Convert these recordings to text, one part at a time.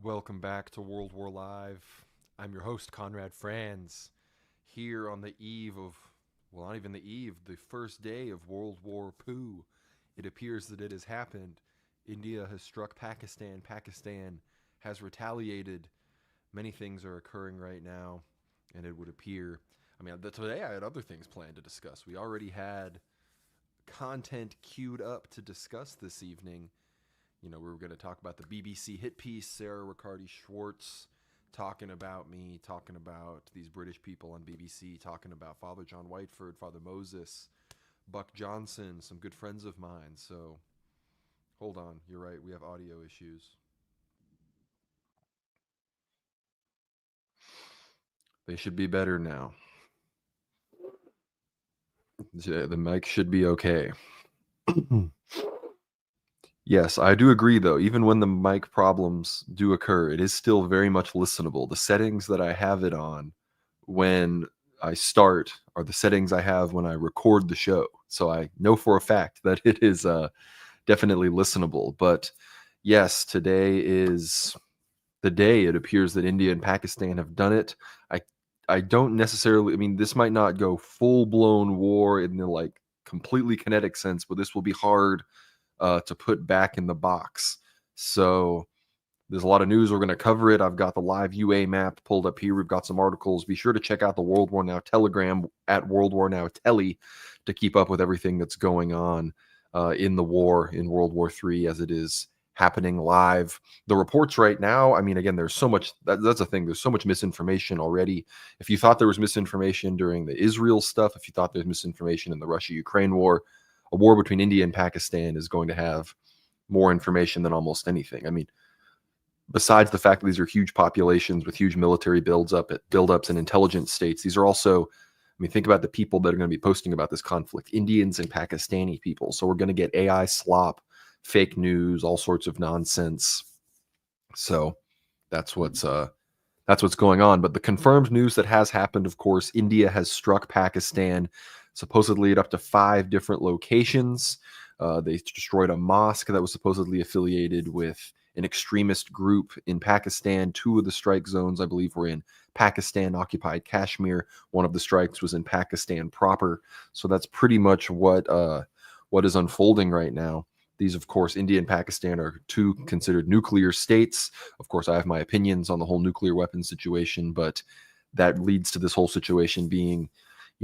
Welcome back to World War Live. I'm your host, Conrad Franz, here on the eve of, well, not even the eve, the first day of World War POO. It appears that it has happened. India has struck Pakistan. Pakistan has retaliated. Many things are occurring right now, and it would appear. Today I had other things planned to discuss. We already had content queued up to discuss this evening. We were going to talk about the BBC hit piece, Sarah Riccardi Schwartz talking about me, talking about these British people on BBC, talking about Father John Whiteford, Father Moses, Buck Johnson, some good friends of mine. So, hold on. You're right. We have audio issues. They should be better now. The mic should be okay. Yes, I do agree, though. Even when the mic problems do occur, it is still very much listenable. The settings that I have it on when I start are the settings I have when I record the show. So I know for a fact that it is definitely listenable. But yes, today is the day it appears that India and Pakistan have done it. I don't necessarily, this might not go full-blown war in the completely kinetic sense, but this will be hard to put back in the box. So there's a lot of news. We're going to cover it. I've got the live UA map pulled up here. We've got some articles. Be sure to check out the World War Now Telegram at World War Now Telly to keep up with everything that's going on in the war in World War III as it is happening live. The reports right now, again, there's so much, that's the thing. There's so much misinformation already. If you thought there was misinformation during the Israel stuff, if you thought there's misinformation in the Russia-Ukraine war, a war between India and Pakistan is going to have more information than almost anything. Besides the fact that these are huge populations with huge military buildups and intelligence states, these are also, think about the people that are going to be posting about this conflict, Indians and Pakistani people. So we're going to get AI slop, fake news, all sorts of nonsense. So that's what's going on. But the confirmed news that has happened, of course, India has struck Pakistan, supposedly at up to 5 different locations. They destroyed a mosque that was supposedly affiliated with an extremist group in Pakistan. 2 of the strike zones, I believe, were in Pakistan-occupied Kashmir. One of the strikes was in Pakistan proper. So that's pretty much what is unfolding right now. These, of course, India and Pakistan are 2 considered nuclear states. Of course, I have my opinions on the whole nuclear weapons situation, but that leads to this whole situation being,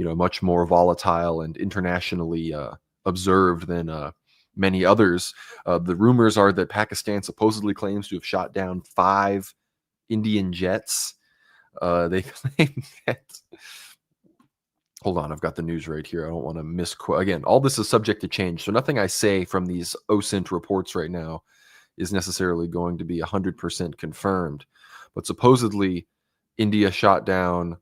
much more volatile and internationally observed than many others. The rumors are that Pakistan supposedly claims to have shot down 5 Indian jets. They claim that. Hold on, I've got the news right here. I don't want to misquote. Again, all this is subject to change, so nothing I say from these OSINT reports right now is necessarily going to be 100% confirmed. But supposedly, India shot down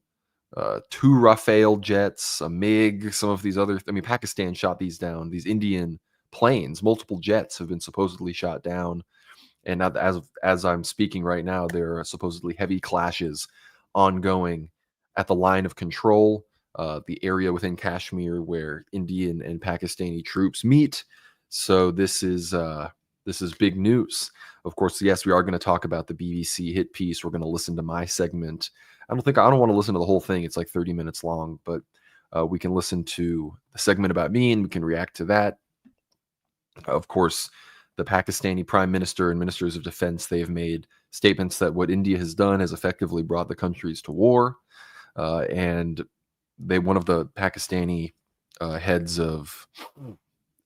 2 Rafale jets, a MiG, some of these other. Pakistan shot these down. These Indian planes, multiple jets have been supposedly shot down, and as I'm speaking right now, there are supposedly heavy clashes ongoing at the line of control, the area within Kashmir where Indian and Pakistani troops meet. So this is big news. Of course, yes, we are going to talk about the BBC hit piece. We're going to listen to my segment. I don't want to listen to the whole thing. It's like 30 minutes long, but we can listen to the segment about me and we can react to that. Of course, the Pakistani prime minister and ministers of defense, they have made statements that what India has done has effectively brought the countries to war. And one of the Pakistani heads of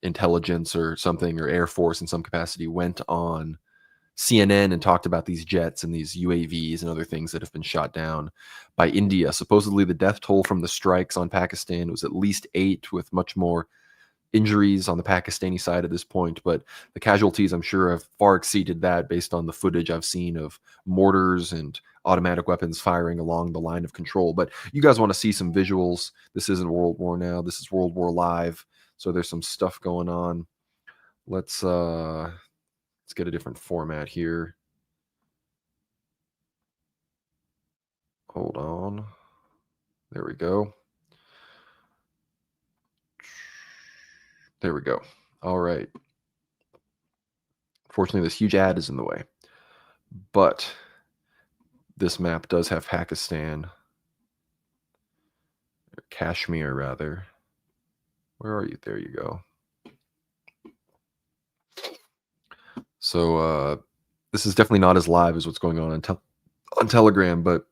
intelligence or something, or Air Force in some capacity, went on CNN and talked about these jets and these UAVs and other things that have been shot down by India. Supposedly the death toll from the strikes on Pakistan was at least 8, with much more injuries on the Pakistani side at this point, but the casualties, I'm sure, have far exceeded that based on the footage I've seen of mortars and automatic weapons firing along the line of control. But you guys want to see some visuals. This isn't World War Now. This is World War Live. So there's some stuff going on. Let's get a different format here. Hold on. There we go. There we go. All right. Fortunately, this huge ad is in the way. But this map does have Pakistan, or Kashmir rather. Where are you? There you go. So this is definitely not as live as what's going on Telegram, but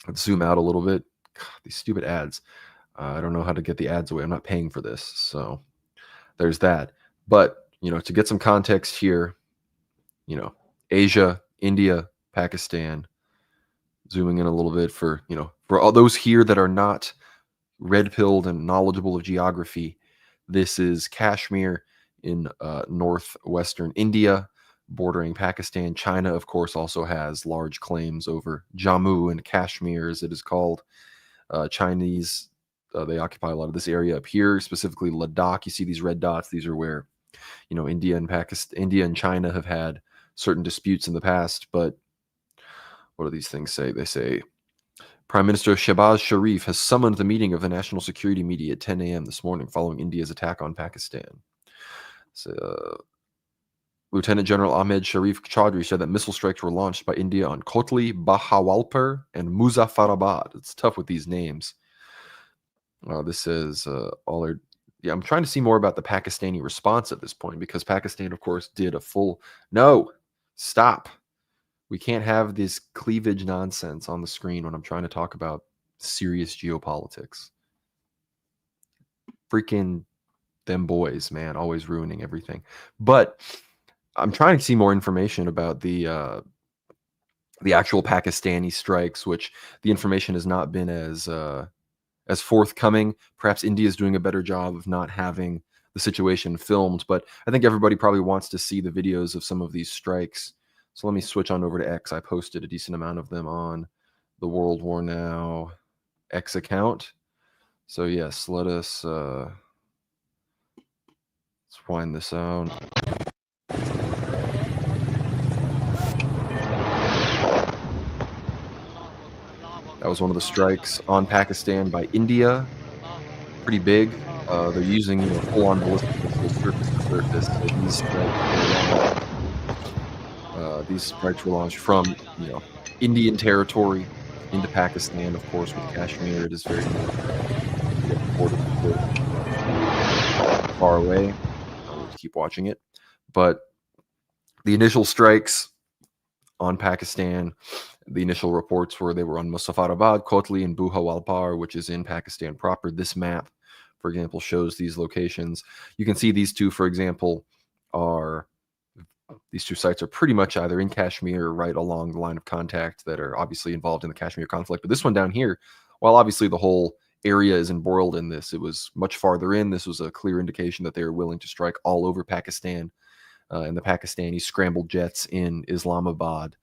let's zoom out a little bit. God, these stupid ads. I don't know how to get the ads away. I'm not paying for this, so there's that. But to get some context here, Asia, India, Pakistan. Zooming in a little bit for all those here that are not red-pilled and knowledgeable of geography. This is Kashmir in northwestern India, bordering Pakistan. China, of course, also has large claims over Jammu and Kashmir, as it is called. Chinese, they occupy a lot of this area up here, specifically Ladakh. You see these red dots. These are where, India and China have had certain disputes in the past. But what do these things say? They say, Prime Minister Shehbaz Sharif has summoned the meeting of the national security media at 10 a.m. this morning following India's attack on Pakistan. So, Lieutenant General Ahmed Sharif Chaudhry said that missile strikes were launched by India on Kotli, Bahawalpur, and Muzaffarabad. It's tough with these names. This says I'm trying to see more about the Pakistani response at this point, because Pakistan, of course, did a full... No! Stop! We can't have this cleavage nonsense on the screen when I'm trying to talk about serious geopolitics. Freaking them boys, man, always ruining everything. But I'm trying to see more information about the actual Pakistani strikes, which the information has not been as forthcoming. Perhaps India is doing a better job of not having the situation filmed, but I think everybody probably wants to see the videos of some of these strikes. So let me switch on over to X. I posted a decent amount of them on the World War Now X account. So yes, let's wind this out. That was one of the strikes on Pakistan by India. Pretty big. They're using full-on ballistic missiles surface to surface. So these strikes were launched from Indian territory into Pakistan. Of course, with Kashmir, it is very far away. I'll keep watching it, but the initial strikes on Pakistan, the initial reports were they were on Muzaffarabad, Kotli, and Bahawalpur, which is in Pakistan proper. This map, for example, shows these locations. You can see these two, for example, these two sites are pretty much either in Kashmir or right along the line of contact that are obviously involved in the Kashmir conflict. But this one down here, while obviously the whole area is embroiled in this, it was much farther in. This was a clear indication that they were willing to strike all over Pakistan. And the Pakistani scrambled jets in Islamabad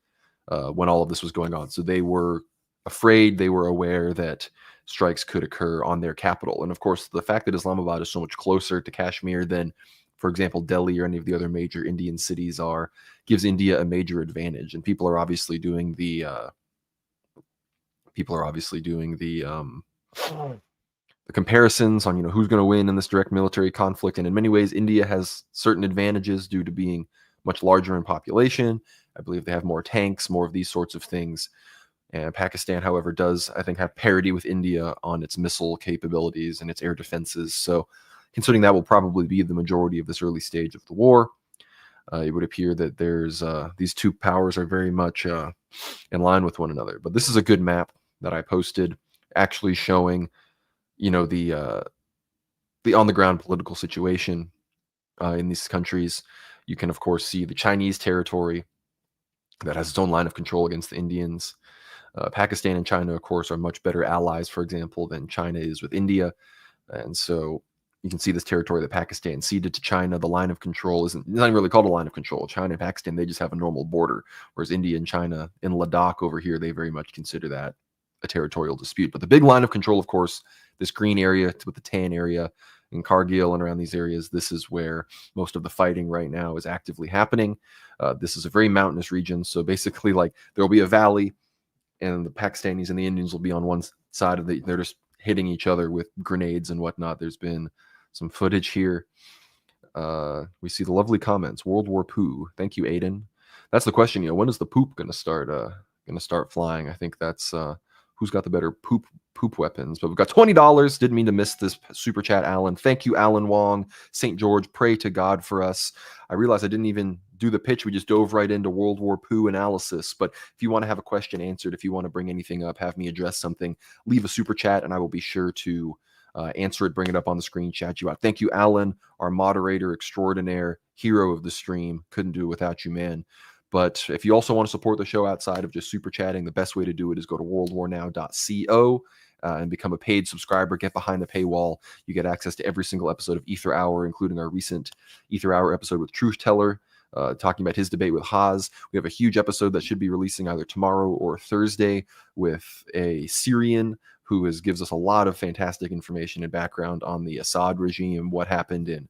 when all of this was going on. So they were afraid, they were aware that strikes could occur on their capital. And of course, the fact that Islamabad is so much closer to Kashmir than, for example, Delhi or any of the other major Indian cities are, gives India a major advantage. And people are obviously doing the comparisons on who's going to win in this direct military conflict. And in many ways, India has certain advantages due to being much larger in population. I believe they have more tanks, more of these sorts of things. And Pakistan, however, does, I think, have parity with India on its missile capabilities and its air defenses. So considering that will probably be the majority of this early stage of the war, it would appear that there's these two powers are very much in line with one another. But this is a good map that I posted, actually showing the on-the-ground political situation in these countries. You can, of course, see the Chinese territory that has its own line of control against the Indians. Pakistan and China, of course, are much better allies, for example, than China is with India. And so you can see this territory that Pakistan ceded to China. The line of control it's not even really called a line of control. China and Pakistan, they just have a normal border, whereas India and China in Ladakh over here, they very much consider that a territorial dispute. But the big line of control, of course, this green area with the tan area in Kargil and around these areas, this is where most of the fighting right now is actively happening. This is a very mountainous region. So basically, like, there will be a valley, and the Pakistanis and the Indians will be on one side of they're just hitting each other with grenades and whatnot. There's been some footage here. We see the lovely comments. World War Poo. Thank you, Aiden. That's the question. When is the poop going to start going to start flying. I think that's who's got the better poop weapons. But we've got $20. Didn't mean to miss this super chat, Alan. Thank you, Alan Wong. St. George, pray to God for us. I realized I didn't even do the pitch. We just dove right into World War poo analysis. But if you want to have a question answered, if you want to bring anything up, have me address something, leave a super chat and I will be sure to answer it, bring it up on the screen, chat you out. Thank you, Alan, our moderator extraordinaire, hero of the stream. Couldn't do it without you, man. But if you also want to support the show outside of just super chatting, the best way to do it is go to worldwarnow.co and become a paid subscriber. Get behind the paywall. You get access to every single episode of Ether Hour, including our recent Ether Hour episode with Truth Teller, talking about his debate with Haas. We have a huge episode that should be releasing either tomorrow or Thursday with a Syrian who gives us a lot of fantastic information and background on the Assad regime, what happened in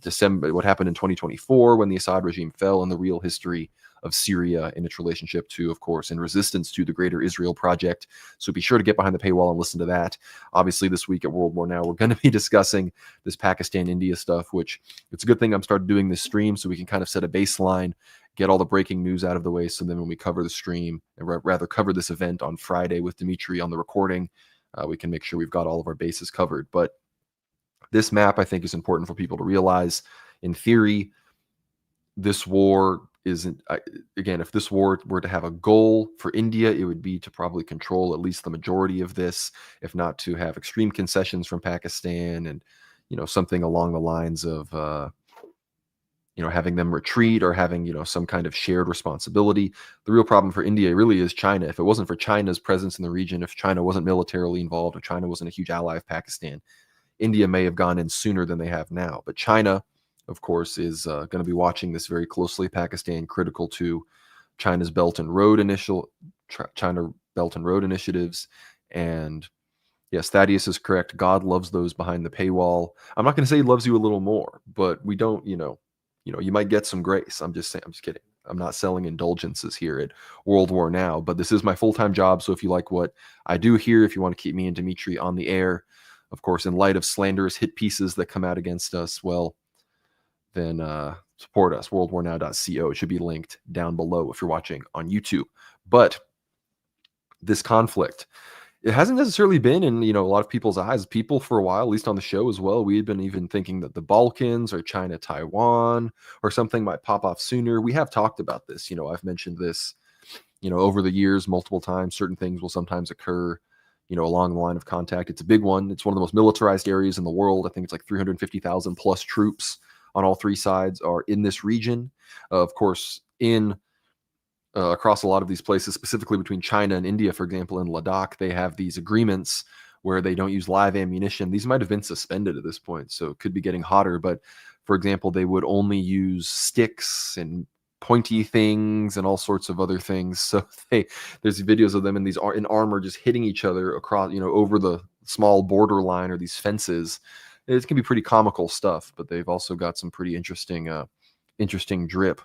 December, what happened in 2024 when the Assad regime fell, and the real history of Syria in its relationship to, of course, in resistance to the Greater Israel Project. So be sure to get behind the paywall and listen to that. Obviously, this week at World War Now, we're going to be discussing this Pakistan-India stuff, which it's a good thing I'm started doing this stream so we can kind of set a baseline, get all the breaking news out of the way, so then when we cover the stream, and rather cover this event on Friday with Dimitri on the recording, we can make sure we've got all of our bases covered. But this map, I think, is important for people to realize. In theory, this war isn't, again, if this war were to have a goal for India, it would be to probably control at least the majority of this, if not to have extreme concessions from Pakistan and, something along the lines of, having them retreat or having, some kind of shared responsibility. The real problem for India really is China. If it wasn't for China's presence in the region, if China wasn't militarily involved, if China wasn't a huge ally of Pakistan, India may have gone in sooner than they have now. But China, of course, is going to be watching this very closely. Pakistan critical to China's Belt and Road initiatives. And yes, Thaddeus is correct. God loves those behind the paywall. I'm not going to say he loves you a little more, but we don't, you might get some grace. I'm just saying, I'm just kidding. I'm not selling indulgences here at World War Now, but this is my full-time job. So if you like what I do here, if you want to keep me and Dimitri on the air, of course, in light of slanderous hit pieces that come out against us, well, then support us, worldwarnow.co. It should be linked down below if you're watching on YouTube. But this conflict, it hasn't necessarily been in, a lot of people's eyes. People for a while, at least on the show as well, we had been even thinking that the Balkans or China, Taiwan or something might pop off sooner. We have talked about this. I've mentioned this, over the years multiple times. Certain things will sometimes occur, along the line of contact. It's a big one. It's one of the most militarized areas in the world. I think it's like 350,000 plus troops on all three sides are in this region. Of course, across a lot of these places, specifically between China and India, for example, in Ladakh, they have these agreements where they don't use live ammunition. These might have been suspended at this point, so it could be getting hotter. But for example, they would only use sticks and pointy things and all sorts of other things. So there's videos of them in armor just hitting each other across, over the small border line or these fences. It can be pretty comical stuff, but they've also got some pretty interesting drip.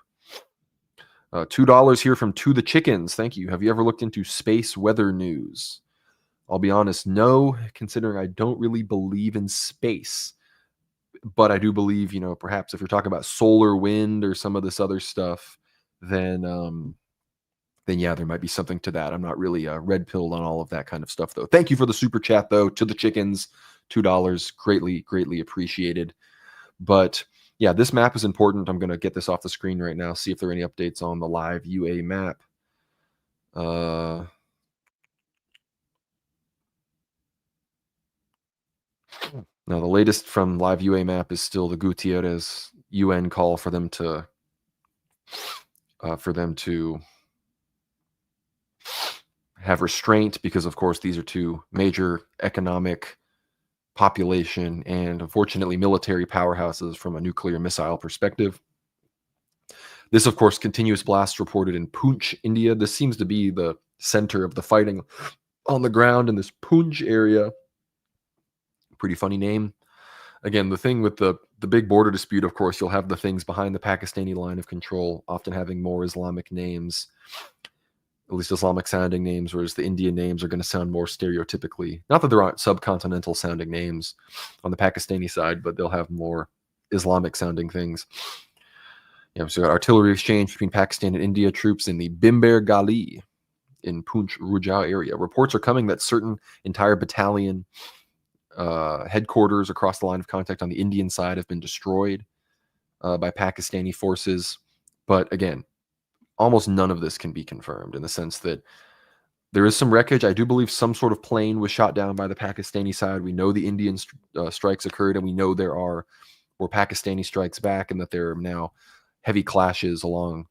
$2 here from To the Chickens. Thank you. Have you ever looked into space weather news? I'll be honest, no, considering I don't really believe in space. But I do believe, perhaps if you're talking about solar wind or some of this other stuff, then yeah, there might be something to that. I'm not really red-pilled on all of that kind of stuff, though. Thank you for the super chat, though. To the Chickens, $2, greatly appreciated. But yeah, this map is important. I'm going to get this off the screen right now, see if there are any updates on the live UA map. Now, the latest from live UA map is still the Gutierrez UN call for them to have restraint because, of course, these are two major economic, population, and unfortunately military powerhouses from a nuclear missile perspective. This, of course, continuous blasts reported in Poonch, India. This seems to be the center of the fighting on the ground in this Poonch area. Pretty funny name. Again, the thing with the big border dispute, of course, you'll have the things behind the Pakistani line of control often having more Islamic names, at least Islamic sounding names, whereas the Indian names are going to sound more stereotypically. Not that there aren't subcontinental sounding names on the Pakistani side, but they'll have more Islamic sounding things. So artillery exchange between Pakistan and India troops in the Bimber Gali in Poonch Rujao area. Reports are coming that certain entire battalion headquarters across the line of contact on the Indian side have been destroyed by Pakistani forces. But again, almost none of this can be confirmed in the sense that there is some wreckage. I do believe some sort of plane was shot down by the Pakistani side. We know the Indian strikes occurred, and we know there were Pakistani strikes back, and that there are now heavy clashes on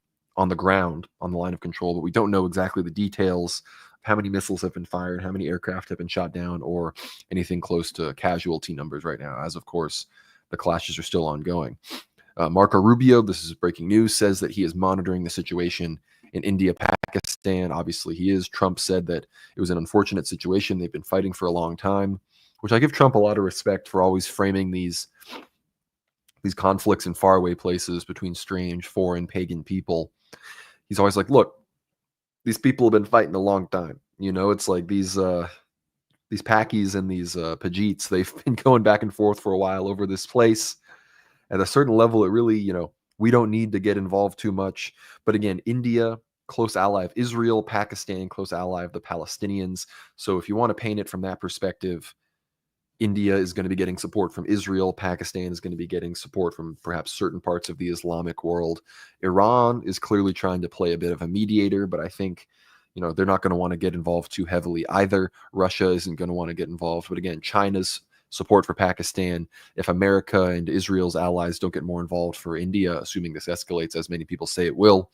the ground on the line of control. But we don't know exactly the details, how many missiles have been fired, how many aircraft have been shot down, or anything close to casualty numbers right now, as of course the clashes are still ongoing. Marco Rubio, this is breaking news, says that he is monitoring the situation in India, Pakistan. Obviously, he is. Trump said that it was an unfortunate situation. They've been fighting for a long time, which I give Trump a lot of respect for, always framing these conflicts in faraway places between strange, foreign, pagan people. He's always like, look, these people have been fighting a long time. It's like these Pakis and these Pajeets, they've been going back and forth for a while over this place. At a certain level, it really, we don't need to get involved too much. But again, India, close ally of Israel, Pakistan, close ally of the Palestinians. So if you want to paint it from that perspective, India is going to be getting support from Israel. Pakistan is going to be getting support from perhaps certain parts of the Islamic world. Iran is clearly trying to play a bit of a mediator, but I think, they're not going to want to get involved too heavily either. Russia isn't going to want to get involved. But again, China's support for Pakistan, if America and Israel's allies don't get more involved for India, assuming this escalates, as many people say it will,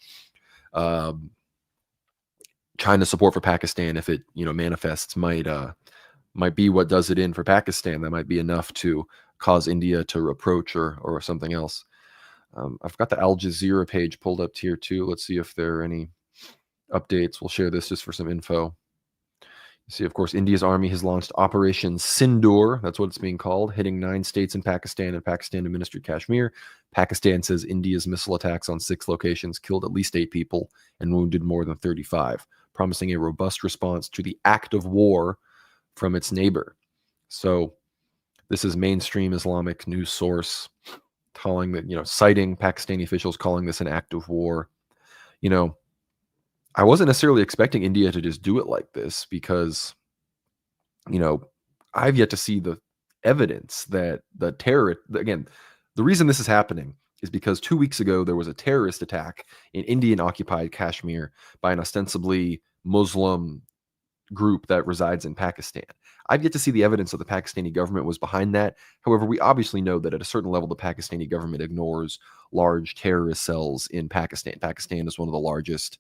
China's support for Pakistan, if it manifests, might be what does it in for Pakistan. That might be enough to cause India to approach or something else. I've got the Al Jazeera page pulled up here too. Let's see if there are any updates. We'll share this just for some info. You see, of course, India's army has launched Operation Sindoor. That's what it's being called, hitting 9 states in Pakistan and Pakistan-administered Kashmir. Pakistan says India's missile attacks on 6 locations killed at least 8 people and wounded more than 35, promising a robust response to the act of war from its neighbor. So this is mainstream Islamic news source calling that, citing Pakistani officials calling this an act of war. I wasn't necessarily expecting India to just do it like this because, I've yet to see the evidence that the terror, again, the reason this is happening is because 2 weeks ago there was a terrorist attack in Indian-occupied Kashmir by an ostensibly Muslim group that resides in Pakistan. I've yet to see the evidence that the Pakistani government was behind that. However, we obviously know that at a certain level, the Pakistani government ignores large terrorist cells in Pakistan. Pakistan is one of the largest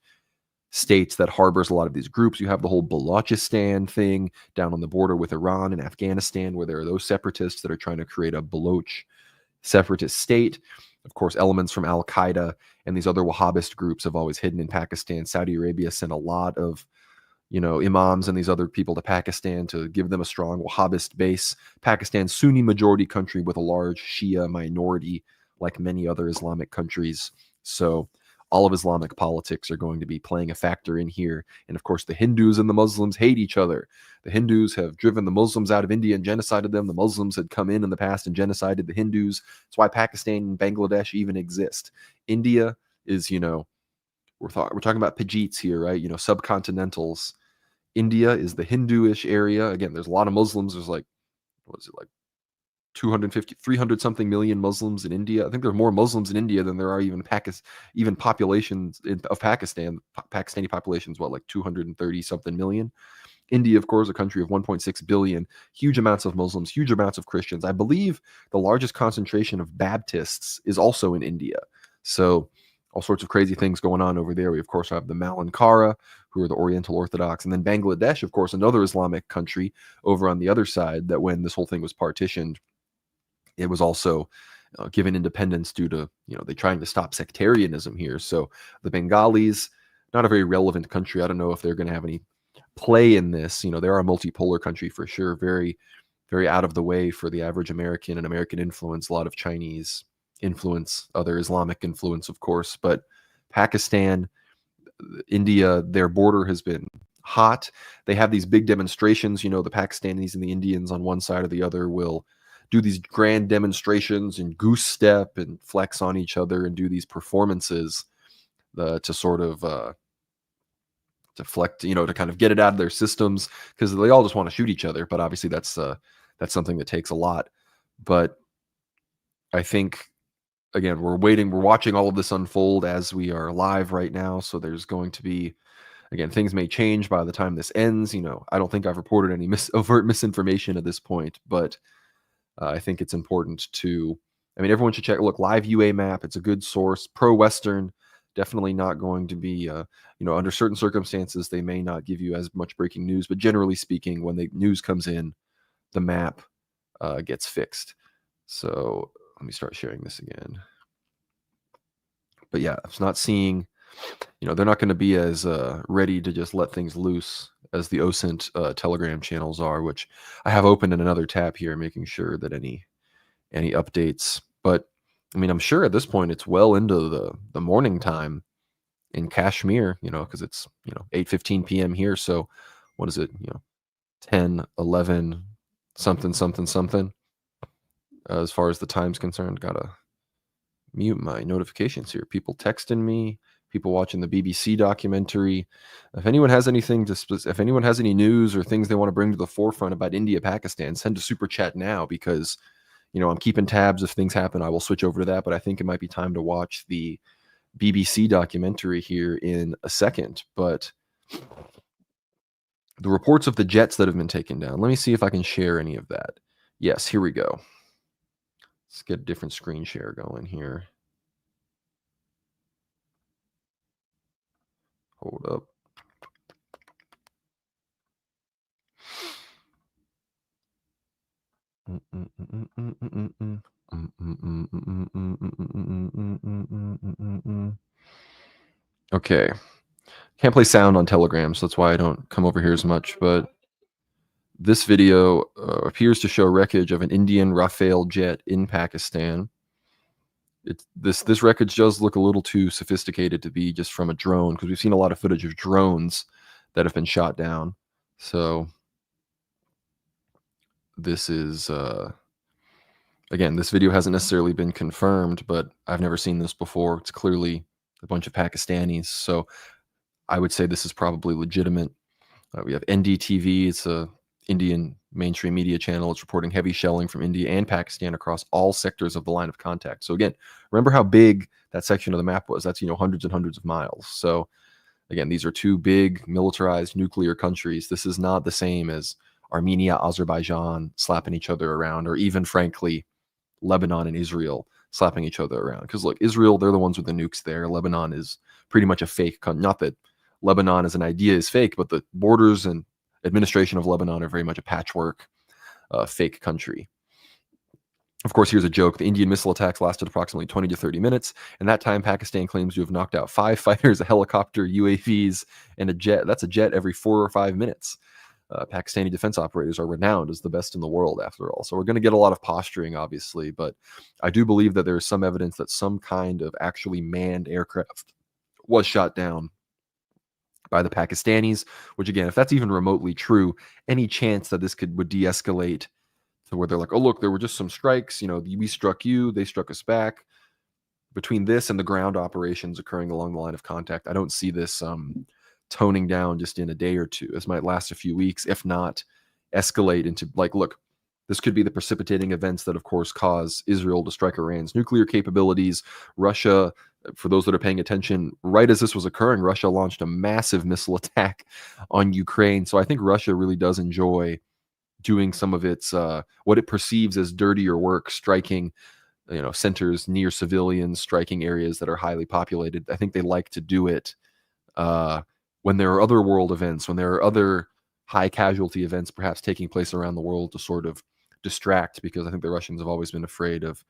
states that harbors a lot of these groups. You have the whole Balochistan thing down on the border with Iran and Afghanistan, where there are those separatists that are trying to create a Baloch separatist state. Of course, elements from Al-Qaeda and these other Wahhabist groups have always hidden in Pakistan. Saudi Arabia sent a lot of imams and these other people to Pakistan to give them a strong Wahhabist base. Pakistan, Sunni majority country with a large Shia minority, like many other Islamic countries. So all of Islamic politics are going to be playing a factor in here. And of course, the Hindus and the Muslims hate each other. The Hindus have driven the Muslims out of India and genocided them. The Muslims had come in the past and genocided the Hindus. That's why Pakistan and Bangladesh even exist. India is, we're talking about Pajeets here, right? Subcontinentals. India is the Hindu-ish area. Again, there's a lot of Muslims. There's like 250, 300 something million Muslims in India. I think there are more Muslims in India than there are even populations of Pakistan. Pakistani populations, like 230 something million. India, of course, a country of 1.6 billion, huge amounts of Muslims, huge amounts of Christians. I believe the largest concentration of Baptists is also in India. So all sorts of crazy things going on over there. We, of course, have the Malankara, who are the Oriental Orthodox, and then Bangladesh, of course, another Islamic country over on the other side, that when this whole thing was partitioned, it was also given independence due to, they trying to stop sectarianism here. So the Bengalis, not a very relevant country. I don't know if they're going to have any play in this. They're a multipolar country for sure. Very, very out of the way for the average American and American influence, a lot of Chinese influence, other Islamic influence, of course. But Pakistan, India, their border has been hot. They have these big demonstrations. The Pakistanis and the Indians on one side or the other will do these grand demonstrations and goose step and flex on each other and do these performances to sort of deflect, to kind of get it out of their systems because they all just want to shoot each other. But obviously, that's something that takes a lot. But I think again, we're watching all of this unfold as we are live right now. So there's going to be, again, things may change by the time this ends. I don't think I've reported any overt misinformation at this point, but I think it's important to, everyone should check. Look, Live UA Map, it's a good source. Pro-Western, definitely not going to be, under certain circumstances, they may not give you as much breaking news, but generally speaking, when the news comes in, the map gets fixed. So let me start sharing this again. But yeah, I was not seeing, they're not going to be as ready to just let things loose as the OSINT Telegram channels are, which I have opened in another tab here, making sure that any updates. But I'm sure at this point it's well into the morning time in Kashmir, because it's 8:15 p.m. here. So what is it? 10, 11, something. As far as the time's concerned, gotta mute my notifications here. People texting me, people watching the BBC documentary. If anyone has anything if anyone has any news or things they want to bring to the forefront about India, Pakistan, send a super chat now, because I'm keeping tabs. If things happen, I will switch over to that. But I think it might be time to watch the BBC documentary here in a second. But the reports of the jets that have been taken down, let me see if I can share any of that. Yes, here we go. Let's get a different screen share going here. Hold up. Okay. Can't play sound on Telegram, so that's why I don't come over here as much. But this video appears to show wreckage of an Indian Rafale jet in Pakistan. This wreckage does look a little too sophisticated to be just from a drone, because we've seen a lot of footage of drones that have been shot down. So this is again, this video hasn't necessarily been confirmed, but I've never seen this before. It's clearly a bunch of Pakistanis, so I would say this is probably legitimate. We have NDTV. It's a Indian mainstream media channel. It's reporting heavy shelling from India and Pakistan across all sectors of the line of contact. So again, remember how big that section of the map was? That's hundreds and hundreds of miles. So again, these are two big militarized nuclear countries. This is not the same as Armenia, Azerbaijan slapping each other around, or even frankly Lebanon and Israel slapping each other around. Because look, Israel, they're the ones with the nukes there. Lebanon is pretty much a fake country. Not that Lebanon as an idea is fake, but the borders and administration of Lebanon are very much a patchwork fake country. Of course, here's a joke. The Indian missile attacks lasted approximately 20 to 30 minutes. In that time, Pakistan claims to have knocked out 5 fighters, a helicopter, UAVs, and a jet. That's a jet every 4 or 5 minutes. Pakistani defense operators are renowned as the best in the world, after all. So we're going to get a lot of posturing, obviously, but I do believe that there is some evidence that some kind of actually manned aircraft was shot down by the Pakistanis, which again, if that's even remotely true, any chance that this would de-escalate to where they're like, oh, look, there were just some strikes, we struck you, they struck us back. Between this and the ground operations occurring along the line of contact, I don't see this toning down just in a day or two. This might last a few weeks, if not escalate into, like, look, this could be the precipitating events that, of course, cause Israel to strike Iran's nuclear capabilities. Russia, for those that are paying attention, right as this was occurring, Russia launched a massive missile attack on Ukraine. So I think Russia really does enjoy doing some of its, what it perceives as dirtier work, striking centers near civilians, striking areas that are highly populated. I think they like to do it when there are other world events, when there are other high casualty events perhaps taking place around the world, to sort of distract, because I think the Russians have always been afraid of,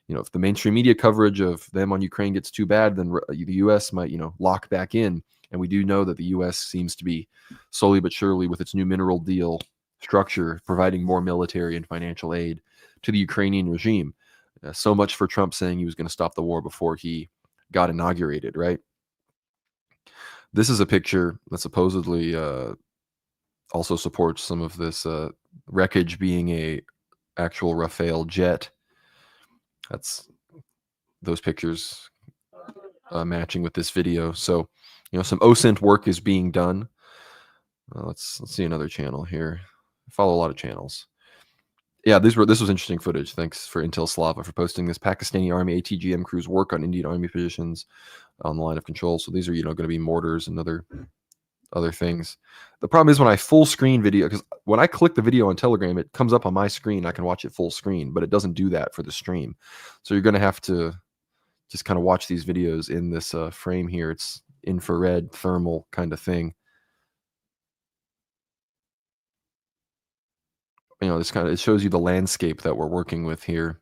if the mainstream media coverage of them on Ukraine gets too bad, then the U.S. might, lock back in. And we do know that the U.S. seems to be slowly but surely, with its new mineral deal structure, providing more military and financial aid to the Ukrainian regime. So much for Trump saying he was going to stop the war before he got inaugurated, right? This is a picture that supposedly also supports some of this wreckage being a actual Rafale jet. That's those pictures matching with this video. So Some OSINT work is being done. Let's see another channel here. I follow a lot of channels. Yeah, this was interesting footage. Thanks for Intel Slava for posting this. Pakistani Army ATGM crews work on Indian Army positions on the line of control. So these are going to be mortars and other things. The problem is when I full screen video, because when I click the video on Telegram, it comes up on my screen. I can watch it full screen, but it doesn't do that for the stream. So you're going to have to just kind of watch these videos in this frame here. It's infrared thermal kind of thing. It shows you the landscape that we're working with here.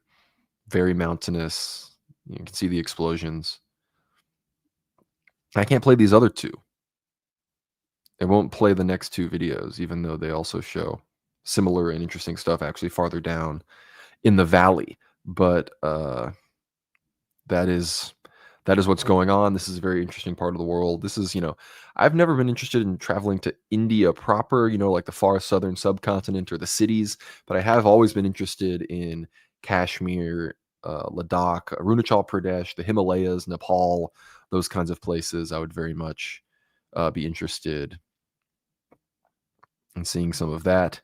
Very mountainous. You can see the explosions. I can't play these other two. It won't play the next two videos, even though they also show similar and interesting stuff actually farther down in the valley. But that is what's going on. This is a very interesting part of the world. This is, I've never been interested in traveling to India proper, like the far southern subcontinent or the cities, but I have always been interested in Kashmir, Ladakh, Arunachal Pradesh, the Himalayas, Nepal, those kinds of places. I would very much be interested in seeing some of that.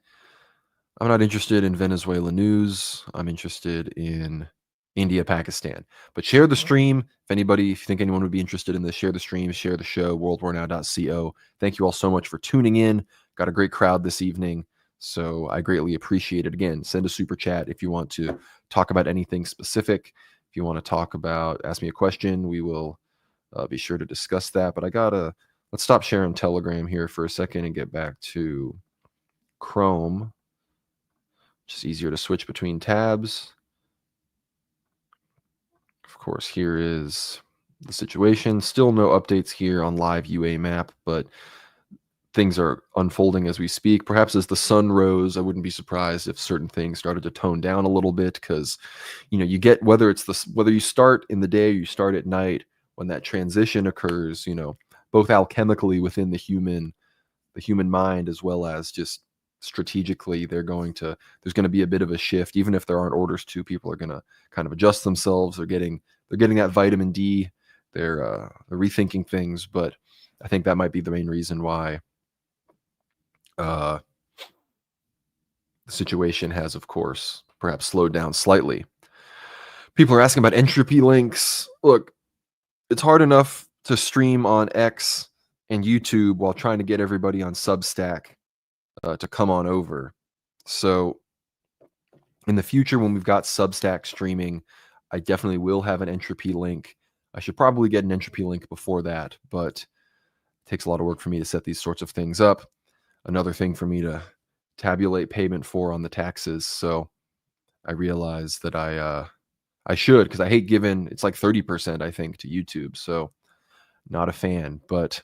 I'm not interested in Venezuela news. I'm interested in India, Pakistan. But share the stream. If you think anyone would be interested in this, share the stream, share the show, worldwarnow.co. Thank you all so much for tuning in. Got a great crowd this evening, so I greatly appreciate it. Again, send a super chat if you want to talk about anything specific. If you want to ask me a question, we will be sure to discuss that. But let's stop sharing Telegram here for a second and get back to Chrome. Just easier to switch between tabs. Of course, here is the situation. Still no updates here on live UA map, but things are unfolding as we speak. Perhaps as the sun rose, I wouldn't be surprised if certain things started to tone down a little bit, because you get whether you start in the day or you start at night, when that transition occurs, both alchemically within the human mind, as well as just strategically, there's going to be a bit of a shift. Even if there aren't orders to, people are going to kind of adjust themselves. They're getting that vitamin D. They're rethinking things, but I think that might be the main reason why the situation has, of course, perhaps slowed down slightly. People are asking about entropy links. Look, it's hard enough to stream on X and YouTube while trying to get everybody on Substack to come on over. So in the future, when we've got Substack streaming, I definitely will have an entropy link. I should probably get an entropy link before that, but it takes a lot of work for me to set these sorts of things up. Another thing for me to tabulate payment for on the taxes. So I realize that I should, because I hate giving, it's like 30%, I think, to YouTube. So not a fan, but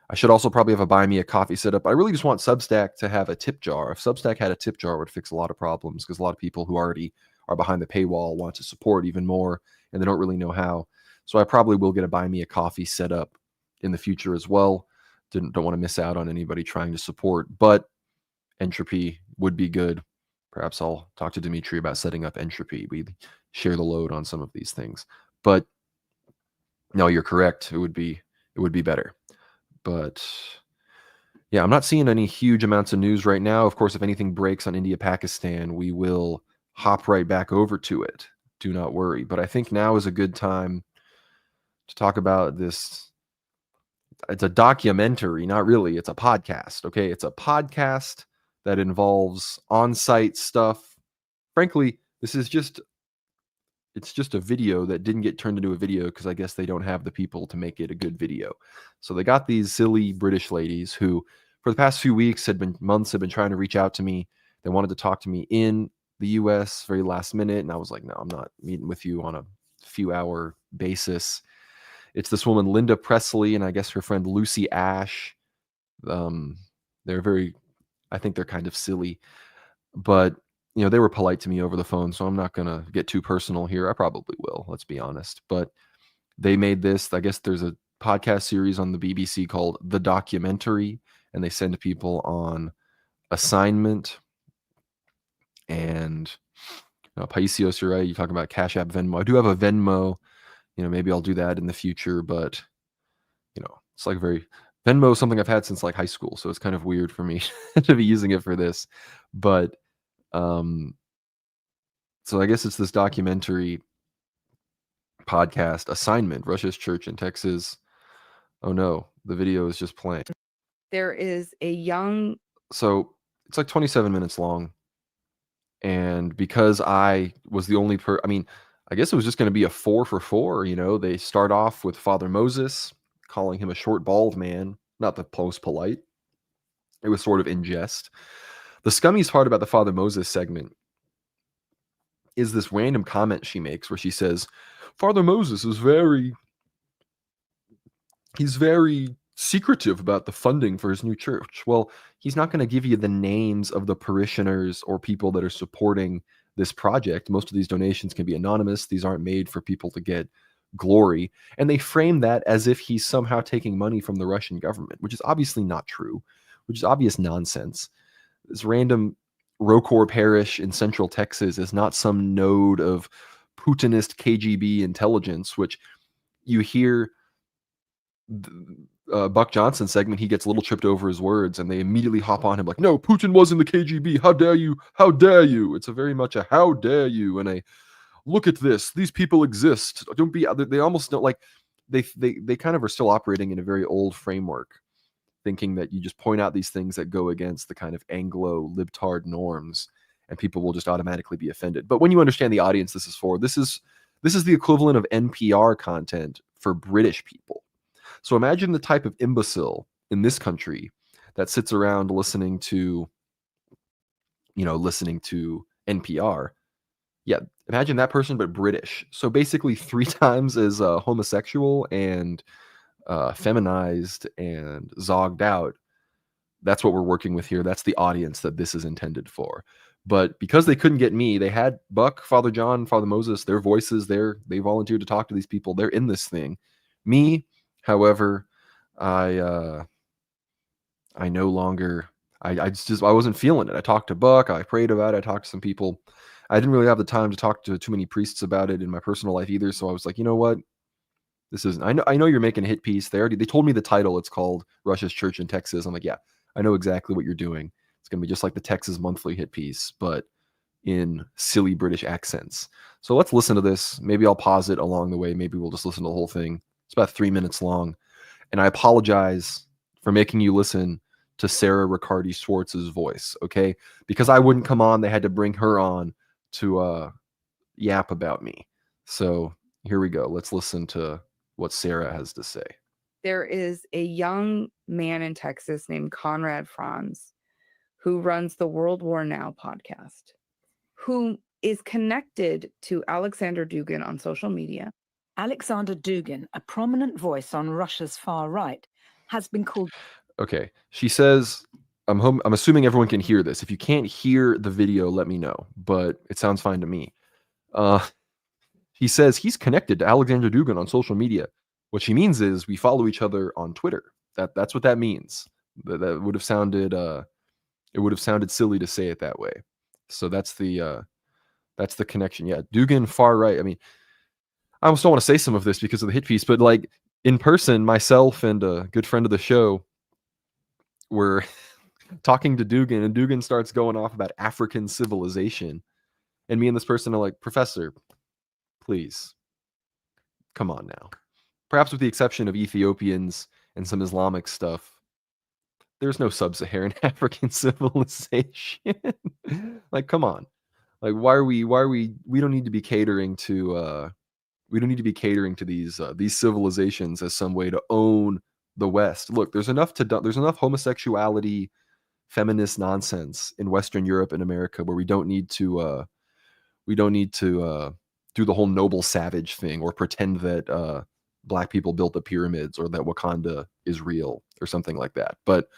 I should also probably have a buy me a coffee set up. I really just want Substack to have a tip jar. If Substack had a tip jar, it would fix a lot of problems, because a lot of people who already are behind the paywall want to support even more, and they don't really know how. So I probably will get a buy me a coffee set up in the future as well. Don't want to miss out on anybody trying to support, but entropy would be good. Perhaps I'll talk to Dimitri about setting up entropy. We share the load on some of these things. But no, you're correct. It would be better. But yeah, I'm not seeing any huge amounts of news right now. Of course, if anything breaks on India, Pakistan, we will hop right back over to it. Do not worry. But I think now is a good time to talk about this. It's a documentary, not really. It's a podcast. Okay. It's a podcast that involves on-site stuff. Frankly, it's just a video that didn't get turned into a video because I guess they don't have the people to make it a good video. So they got these silly British ladies who, for the past few months, have been trying to reach out to me. They wanted to talk to me in the US very last minute. And I was like, no, I'm not meeting with you on a few hour basis. It's this woman, Linda Presley, and I guess her friend Lucy Ash. I think they're kind of silly, but they were polite to me over the phone, so I'm not going to get too personal here. I probably will, let's be honest. But they made this, I guess there's a podcast series on the BBC called The Documentary, and they send people on assignment. And Paisios, you're right. You talk about Cash App, Venmo. I do have a Venmo. Maybe I'll do that in the future, but It's like Venmo is something I've had since like high school, so it's kind of weird for me to be using it for this. But um, so I guess it's this documentary podcast assignment, Russia's church in Texas. Oh no, the video is just playing. There is a young. So it's like 27 minutes long. And because I was the only I guess it was just going to be a 4 for 4. They start off with Father Moses, calling him a short, bald man, not the most polite. It was sort of in jest. The scummiest part about the Father Moses segment is this random comment she makes where she says, Father Moses is he's very secretive about the funding for his new church. Well, he's not going to give you the names of the parishioners or people that are supporting this project. Most of these donations can be anonymous. These aren't made for people to get glory. And they frame that as if he's somehow taking money from the Russian government, which is obviously not true, which is obvious nonsense. This random Rocor parish in central Texas is not some node of Putinist KGB intelligence, which you hear Buck Johnson segment, he gets a little tripped over his words, and they immediately hop on him like, "No, Putin was in the KGB. How dare you? How dare you?" It's a very much a "how dare you" and a "look at this. These people exist. Don't be." They almost don't like. They kind of are still operating in a very old framework, thinking that you just point out these things that go against the kind of Anglo libtard norms, and people will just automatically be offended. But when you understand the audience this is for, this is the equivalent of NPR content for British people. So imagine the type of imbecile in this country that sits around listening to NPR. Yeah, imagine that person, but British. So basically 3 times as homosexual and feminized and zogged out. That's what we're working with here. That's the audience that this is intended for. But because they couldn't get me, they had Buck, Father John, Father Moses, their voices there. They volunteered to talk to these people. They're in this thing. Me, however, I no longer. I wasn't feeling it. I talked to Buck. I prayed about it. I talked to some people. I didn't really have the time to talk to too many priests about it in my personal life either. So I was like, you know what? This isn't. I know you're making a hit piece. They told me the title. It's called Russia's Church in Texas. I'm like, yeah, I know exactly what you're doing. It's gonna be just like the Texas Monthly hit piece, but in silly British accents. So let's listen to this. Maybe I'll pause it along the way. Maybe we'll just listen to the whole thing. It's about 3 minutes long. And I apologize for making you listen to Sarah Riccardi Schwartz's voice, okay? Because I wouldn't come on. They had to bring her on to yap about me. So here we go. Let's listen to what Sarah has to say. There is a young man in Texas named Conrad Franz who runs the World War Now podcast, who is connected to Alexander Dugin on social media. Alexander Dugin, a prominent voice on Russia's far right, has been called. Okay. She says, I'm assuming everyone can hear this. If you can't hear the video, let me know. But it sounds fine to me. He says he's connected to Alexander Dugin on social media. What she means is we follow each other on Twitter. That's what that means. That would have sounded it would have sounded silly to say it that way. So that's the connection. Yeah, Dugin far right. I mean, I almost don't want to say some of this because of the hit piece, but like in person, myself and a good friend of the show were talking to Dugin, and Dugin starts going off about African civilization. And me and this person are like, Professor, please, come on now. Perhaps with the exception of Ethiopians and some Islamic stuff, there's no sub-Saharan African civilization. Like, come on. Like, why are we don't need to be catering to these civilizations as some way to own the West. Look, there's enough homosexuality, feminist nonsense in Western Europe and America where we don't need to do the whole noble savage thing or pretend that black people built the pyramids or that Wakanda is real or something like that. But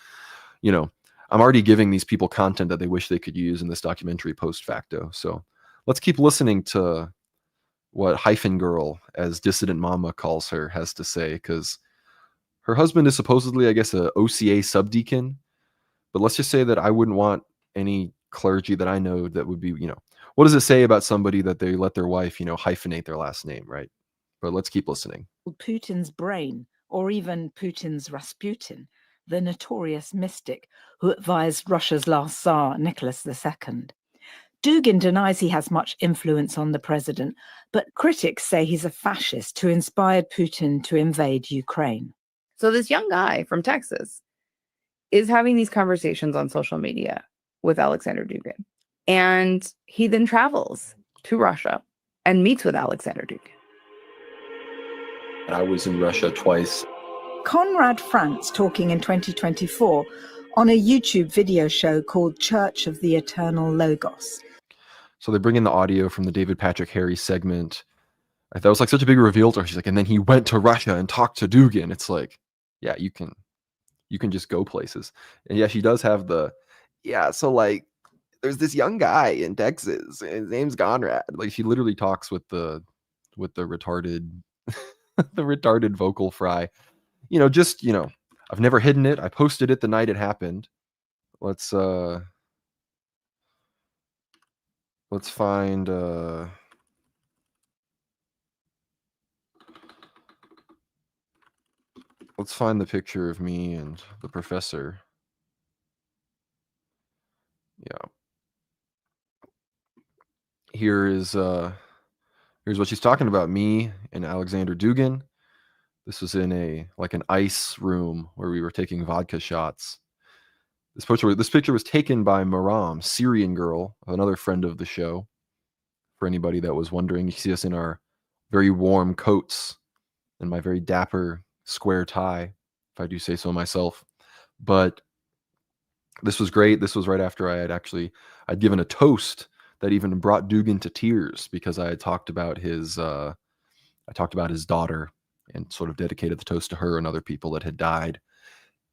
I'm already giving these people content that they wish they could use in this documentary post facto. So let's keep listening to what Hyphen Girl, as Dissident Mama calls her, has to say, because her husband is supposedly, I guess, a OCA subdeacon. But let's just say that I wouldn't want any clergy that I know that would be, what does it say about somebody that they let their wife, hyphenate their last name, right? But let's keep listening. Putin's brain or even Putin's Rasputin, the notorious mystic who advised Russia's last Tsar, Nicholas II. Dugin denies he has much influence on the president, but critics say he's a fascist who inspired Putin to invade Ukraine. So this young guy from Texas is having these conversations on social media with Alexander Dugin. And he then travels to Russia and meets with Alexander Dugin. I was in Russia twice. Conrad Franz talking in 2024 on a YouTube video show called Church of the Eternal Logos. So they bring in the audio from the David Patrick Harry segment. I thought it was like such a big reveal to her. She's like, and then he went to Russia and talked to Dugin. It's like, yeah, you can just go places. And yeah, she does have so like there's this young guy in Texas, and his name's Conrad. Like she literally talks with the retarded the retarded vocal fry. I've never hidden it. I posted it the night it happened. Let's find let's find the picture of me and the professor. Yeah. Here's what she's talking about, me and Alexander Dugin. This was in an ice room where we were taking vodka shots. This picture was taken by Maram, Syrian girl, another friend of the show. For anybody that was wondering, you see us in our very warm coats and my very dapper square tie, if I do say so myself. But this was great. This was right after I'd given a toast that even brought Dugin to tears, because I had talked about his daughter and sort of dedicated the toast to her and other people that had died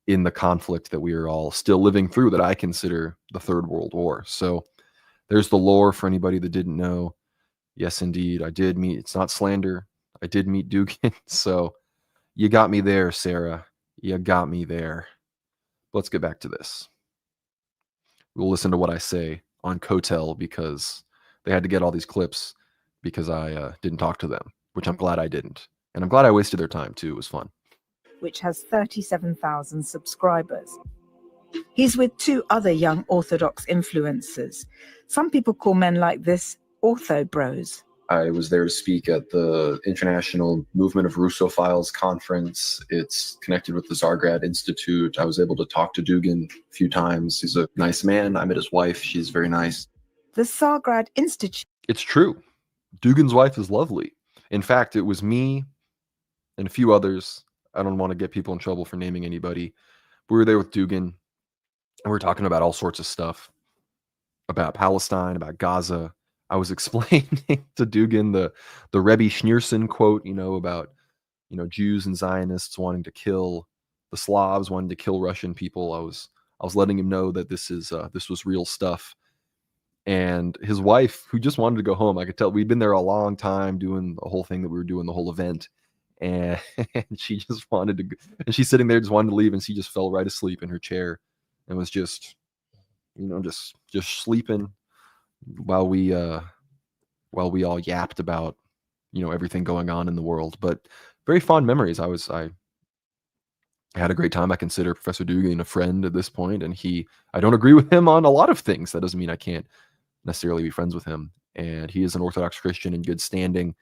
in the conflict that we are all still living through, that I consider the Third World War. So there's the lore for anybody that didn't know. Yes, indeed, I did meet, it's not slander, I did meet Dugin. So you got me there, Sarah. You got me there. Let's get back to this. We'll listen to what I say on Cotel, because they had to get all these clips because I didn't talk to them, which I'm glad I didn't. And I'm glad I wasted their time too. It was fun. Which has 37,000 subscribers. He's with two other young Orthodox influencers. Some people call men like this Ortho Bros. I was there to speak at the International Movement of Russophiles conference. It's connected with the Zargrad Institute. I was able to talk to Dugin a few times. He's a nice man. I met his wife. She's very nice. The Zargrad Institute. It's true. Dugin's wife is lovely. In fact, it was me and a few others. I don't want to get people in trouble for naming anybody. We were there with Dugin, and we were talking about all sorts of stuff, about Palestine, about Gaza. I was explaining to Dugin the Rebbe Schneerson quote, about, Jews and Zionists wanting to kill the Slavs, wanting to kill Russian people. I was letting him know that this was real stuff. And his wife, who just wanted to go home, I could tell we'd been there a long time doing the whole thing that we were doing, the whole event. And she just wanted to go, and she's sitting there just wanted to leave, and she just fell right asleep in her chair and was just sleeping while we all yapped about, everything going on in the world. But very fond memories. I had a great time. I consider Professor Dugin a friend at this point, and I don't agree with him on a lot of things. That doesn't mean I can't necessarily be friends with him. And he is an Orthodox Christian in good standing.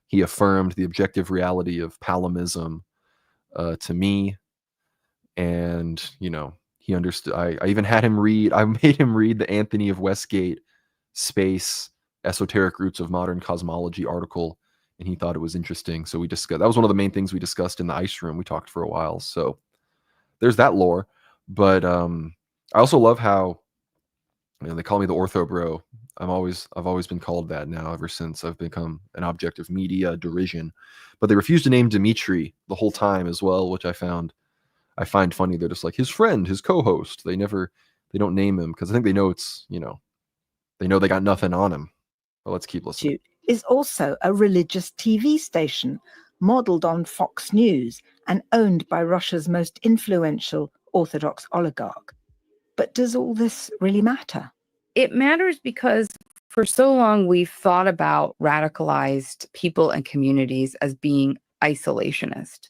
He affirmed the objective reality of Palimism to me. And, he understood. I even had him I made him read the Anthony of Westgate Space Esoteric Roots of Modern Cosmology article, and he thought it was interesting. So we discussed, that was one of the main things we discussed in the ice room. We talked for a while. So there's that lore. But I also love how, they call me the Ortho Bro. I've always been called that now ever since I've become an object of media derision. But they refused to name Dimitri the whole time as well, which I find funny. They're just like his friend, his co-host. They don't name him because I think they know it's, they know they got nothing on him. But let's keep listening. Is also a religious TV station modeled on Fox News and owned by Russia's most influential Orthodox oligarch. But does all this really matter? It matters because for so long we've thought about radicalized people and communities as being isolationist.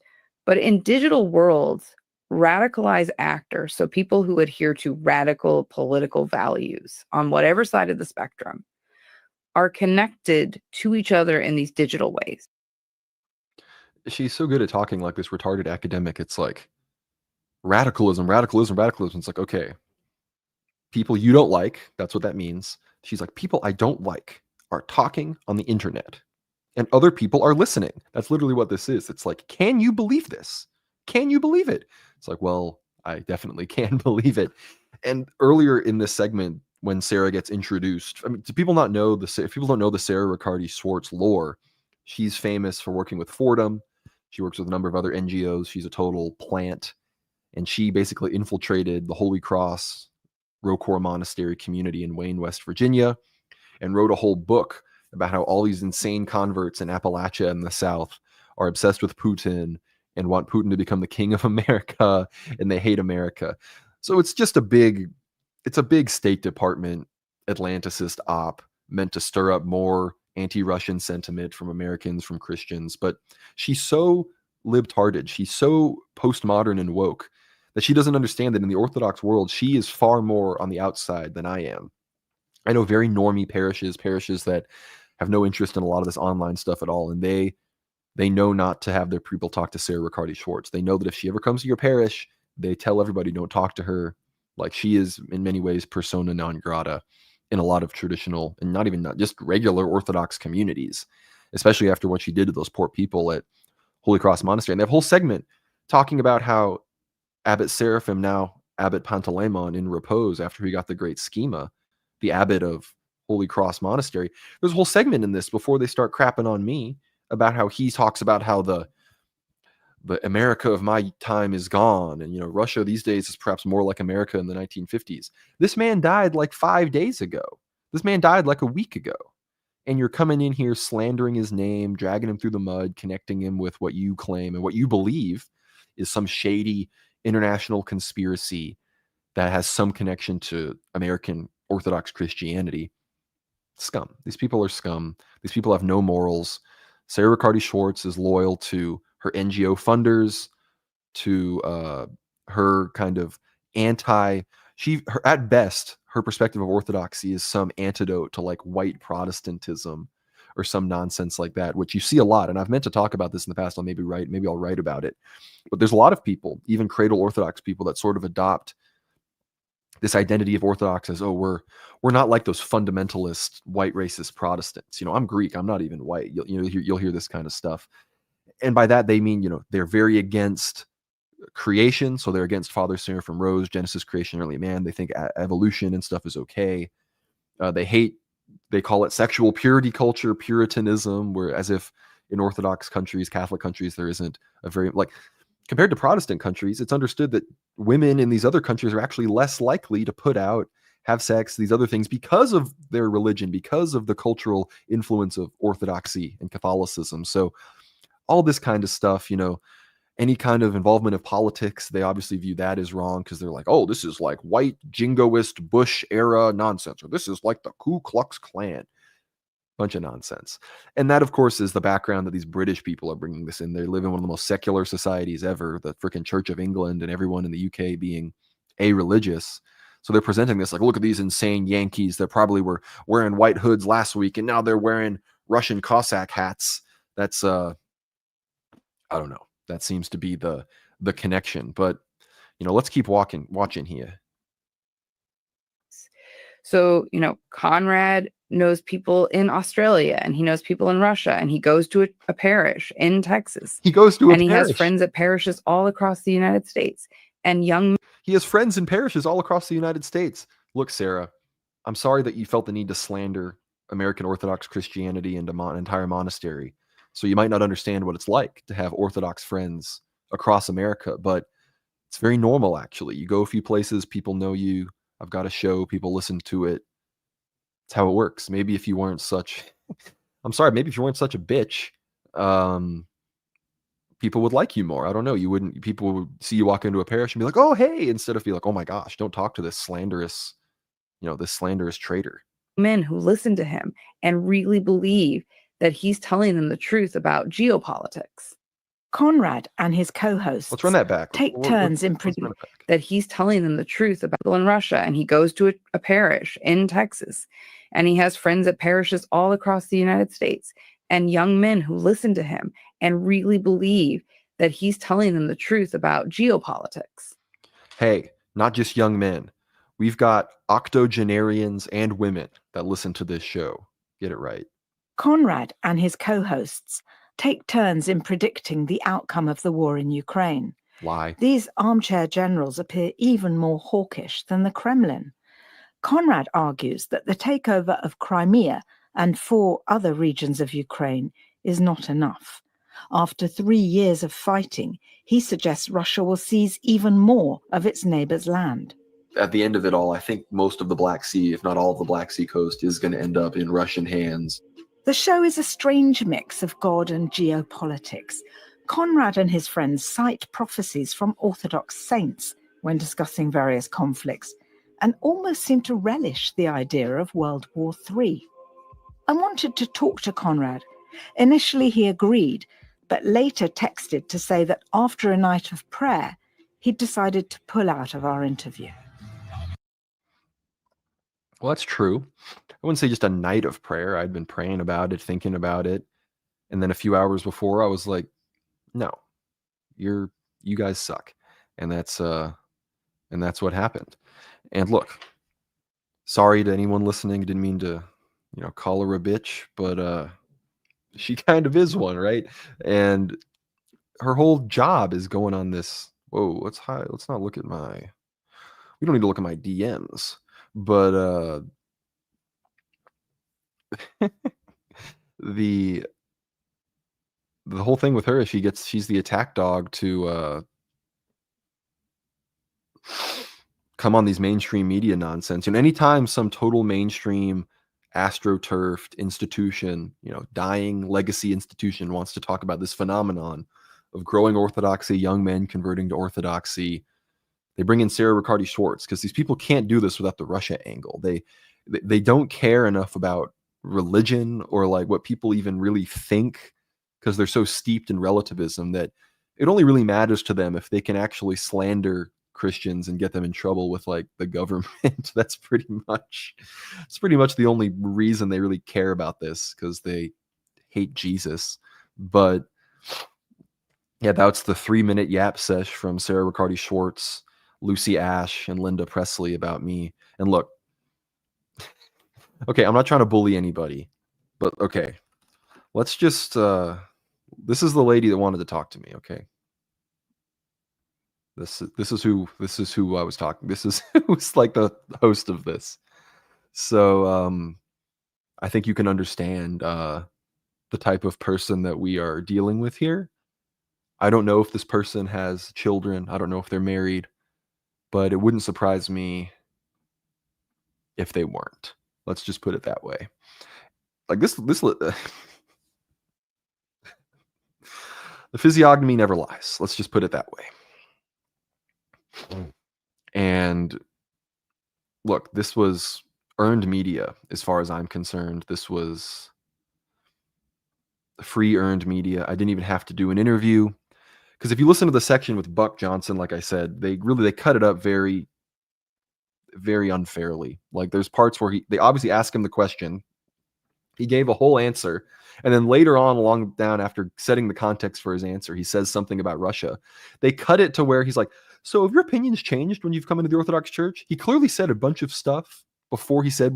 But in digital worlds, radicalized actors, so people who adhere to radical political values on whatever side of the spectrum, are connected to each other in these digital ways. She's so good at talking like this retarded academic. It's like radicalism, radicalism, radicalism. It's like, okay, people you don't like, that's what that means. She's like, people I don't like are talking on the internet and other people are listening. That's literally what this is. It's like, can you believe this? Can you believe it? It's like, well, I definitely can believe it. And earlier in this segment, when Sarah gets introduced, I mean, do people not know if people don't know the Sarah Riccardi Schwartz lore, she's famous for working with Fordham. She works with a number of other NGOs. She's a total plant. And she basically infiltrated the Holy Cross Rocor Monastery community in Wayne, West Virginia, and wrote a whole book about how all these insane converts in Appalachia in the South are obsessed with Putin and want Putin to become the king of America, and they hate America. So it's just a big State Department Atlanticist op meant to stir up more anti-Russian sentiment from Americans, from Christians. But she's so libtarded, she's so postmodern and woke that she doesn't understand that in the Orthodox world, she is far more on the outside than I am. I know very normie parishes that have no interest in a lot of this online stuff at all, and they know not to have their people talk to Sarah Riccardi Schwartz. They know that if she ever comes to your parish, they tell everybody don't talk to her. Like, she is in many ways persona non grata in a lot of traditional and not just regular Orthodox communities, especially after what she did to those poor people at Holy Cross Monastery. And they have a whole segment talking about how Abbot Seraphim, now Abbot Pantaleimon in repose after he got the great schema, the abbot of Holy Cross Monastery. There's a whole segment in this before they start crapping on me about how he talks about how the America of my time is gone, and Russia these days is perhaps more like America in the 1950s. This man died like 5 days ago. This man died like a week ago. And you're coming in here slandering his name, dragging him through the mud, connecting him with what you claim and what you believe is some shady international conspiracy that has some connection to American Orthodox Christianity. Scum. These people are scum. These people have no morals. Sarah Riccardi Schwartz is loyal to her NGO funders, to her kind of at best, her perspective of Orthodoxy is some antidote to like white Protestantism or some nonsense like that, which you see a lot. And I've meant to talk about this in the past. Maybe I'll write about it. But there's a lot of people, even cradle Orthodox people, that sort of adopt this identity of Orthodox as, oh, we're not like those fundamentalist white racist Protestants. I'm Greek. I'm not even white. You'll hear this kind of stuff. And by that, they mean, they're very against creation. So they're against Father Seraphim Rose, Genesis, creation, early man. They think evolution and stuff is okay. They call it sexual purity culture, Puritanism, where as if in Orthodox countries, Catholic countries, there isn't a very, like, compared to Protestant countries, it's understood that women in these other countries are actually less likely to put out, have sex, these other things because of their religion, because of the cultural influence of Orthodoxy and Catholicism. So all this kind of stuff, any kind of involvement of politics, they obviously view that as wrong because they're like, oh, this is like white jingoist Bush era nonsense, or this is like the Ku Klux Klan. Bunch of nonsense. And that, of course, is the background that these British people are bringing this in. They live in one of the most secular societies ever, the freaking Church of England, and everyone in the UK being a-religious. So they're presenting this like, look at these insane Yankees that probably were wearing white hoods last week, and now they're wearing Russian Cossack hats. That's, I don't know. That seems to be the connection. But, let's keep watching here. So, Conrad knows people in Australia, and he knows people in Russia, and he goes to a parish in Texas. He goes to he has friends at parishes all across the United States. And he has friends in parishes all across the United States. Look, Sarah, I'm sorry that you felt the need to slander American Orthodox Christianity and an entire monastery. So you might not understand what it's like to have Orthodox friends across America, but it's very normal, actually. You go a few places, people know you. I've got a show, people listen to it. It's how it works. Maybe if you weren't such, maybe if you weren't such a bitch, people would like you more. I don't know. People would see you walk into a parish and be like, oh, hey, instead of be like, oh my gosh, don't talk to this slanderous traitor. Men who listen to him and really believe that he's telling them the truth about geopolitics. Conrad and his co-hosts Let's run that back. take turns in Let's run it back. that he's telling them the truth about people in Russia, and he goes to a parish in Texas, and he has friends at parishes all across the United States, and young men who listen to him and really believe that he's telling them the truth about geopolitics. Hey, not just young men. We've got octogenarians and women that listen to this show. Get it right. Conrad and his co-hosts take turns in predicting the outcome of the war in Ukraine. Lie. These armchair generals appear even more hawkish than the Kremlin. Conrad argues that the takeover of Crimea and 4 other regions of Ukraine is not enough. After 3 years of fighting, he suggests Russia will seize even more of its neighbor's land. At the end of it all, I think most of the Black Sea, if not all of the Black Sea coast, is going to end up in Russian hands. The show is a strange mix of God and geopolitics. Conrad and his friends cite prophecies from Orthodox saints when discussing various conflicts, and almost seem to relish the idea of World War III. I wanted to talk to Conrad. Initially he agreed, but later texted to say that after a night of prayer, he'd decided to pull out of our interview. Well, that's true. I wouldn't say just a night of prayer. I'd been praying about it, thinking about it. And then a few hours before, I was like, no, you guys suck. And that's what happened. And look, sorry to anyone listening. Didn't mean to, call her a bitch, but she kind of is one, right? And her whole job is going on this. Whoa, let's not look at we don't need to look at my DMs, but the whole thing with her is she's the attack dog to come on these mainstream media nonsense. And anytime some total mainstream astroturfed institution, dying legacy institution wants to talk about this phenomenon of growing orthodoxy, young men converting to orthodoxy, they bring in Sarah Riccardi Schwartz, because these people can't do this without the Russia angle. They don't care enough about religion or like what people even really think, because they're so steeped in relativism that it only really matters to them if they can actually slander Christians and get them in trouble with like the government. That's pretty much the only reason they really care about this, because they hate Jesus. But yeah, that's the 3-minute yap sesh from Sarah Riccardi Schwartz, Lucy Ash, and Linda Presley about me. And look, okay, I'm not trying to bully anybody, but okay, let's just this is the lady that wanted to talk to me. Okay, this is who I was talking. This is who's like the host of this. So I think you can understand the type of person that we are dealing with here. I don't know if this person has children. I don't know if they're married, but it wouldn't surprise me if they weren't. Let's just put it that way. Like this the physiognomy never lies. Let's just put it that way. And look, this was earned media as far as I'm concerned. This was free earned media. I didn't even have to do an interview, because if you listen to the section with Buck Johnson, like I said, they cut it up very, very unfairly. Like there's parts where they obviously ask him the question, he gave a whole answer, and then later on along down, after setting the context for his answer, he says something about Russia. They cut it to where he's like, so have your opinions changed when you've come into the Orthodox Church? He clearly said a bunch of stuff before he said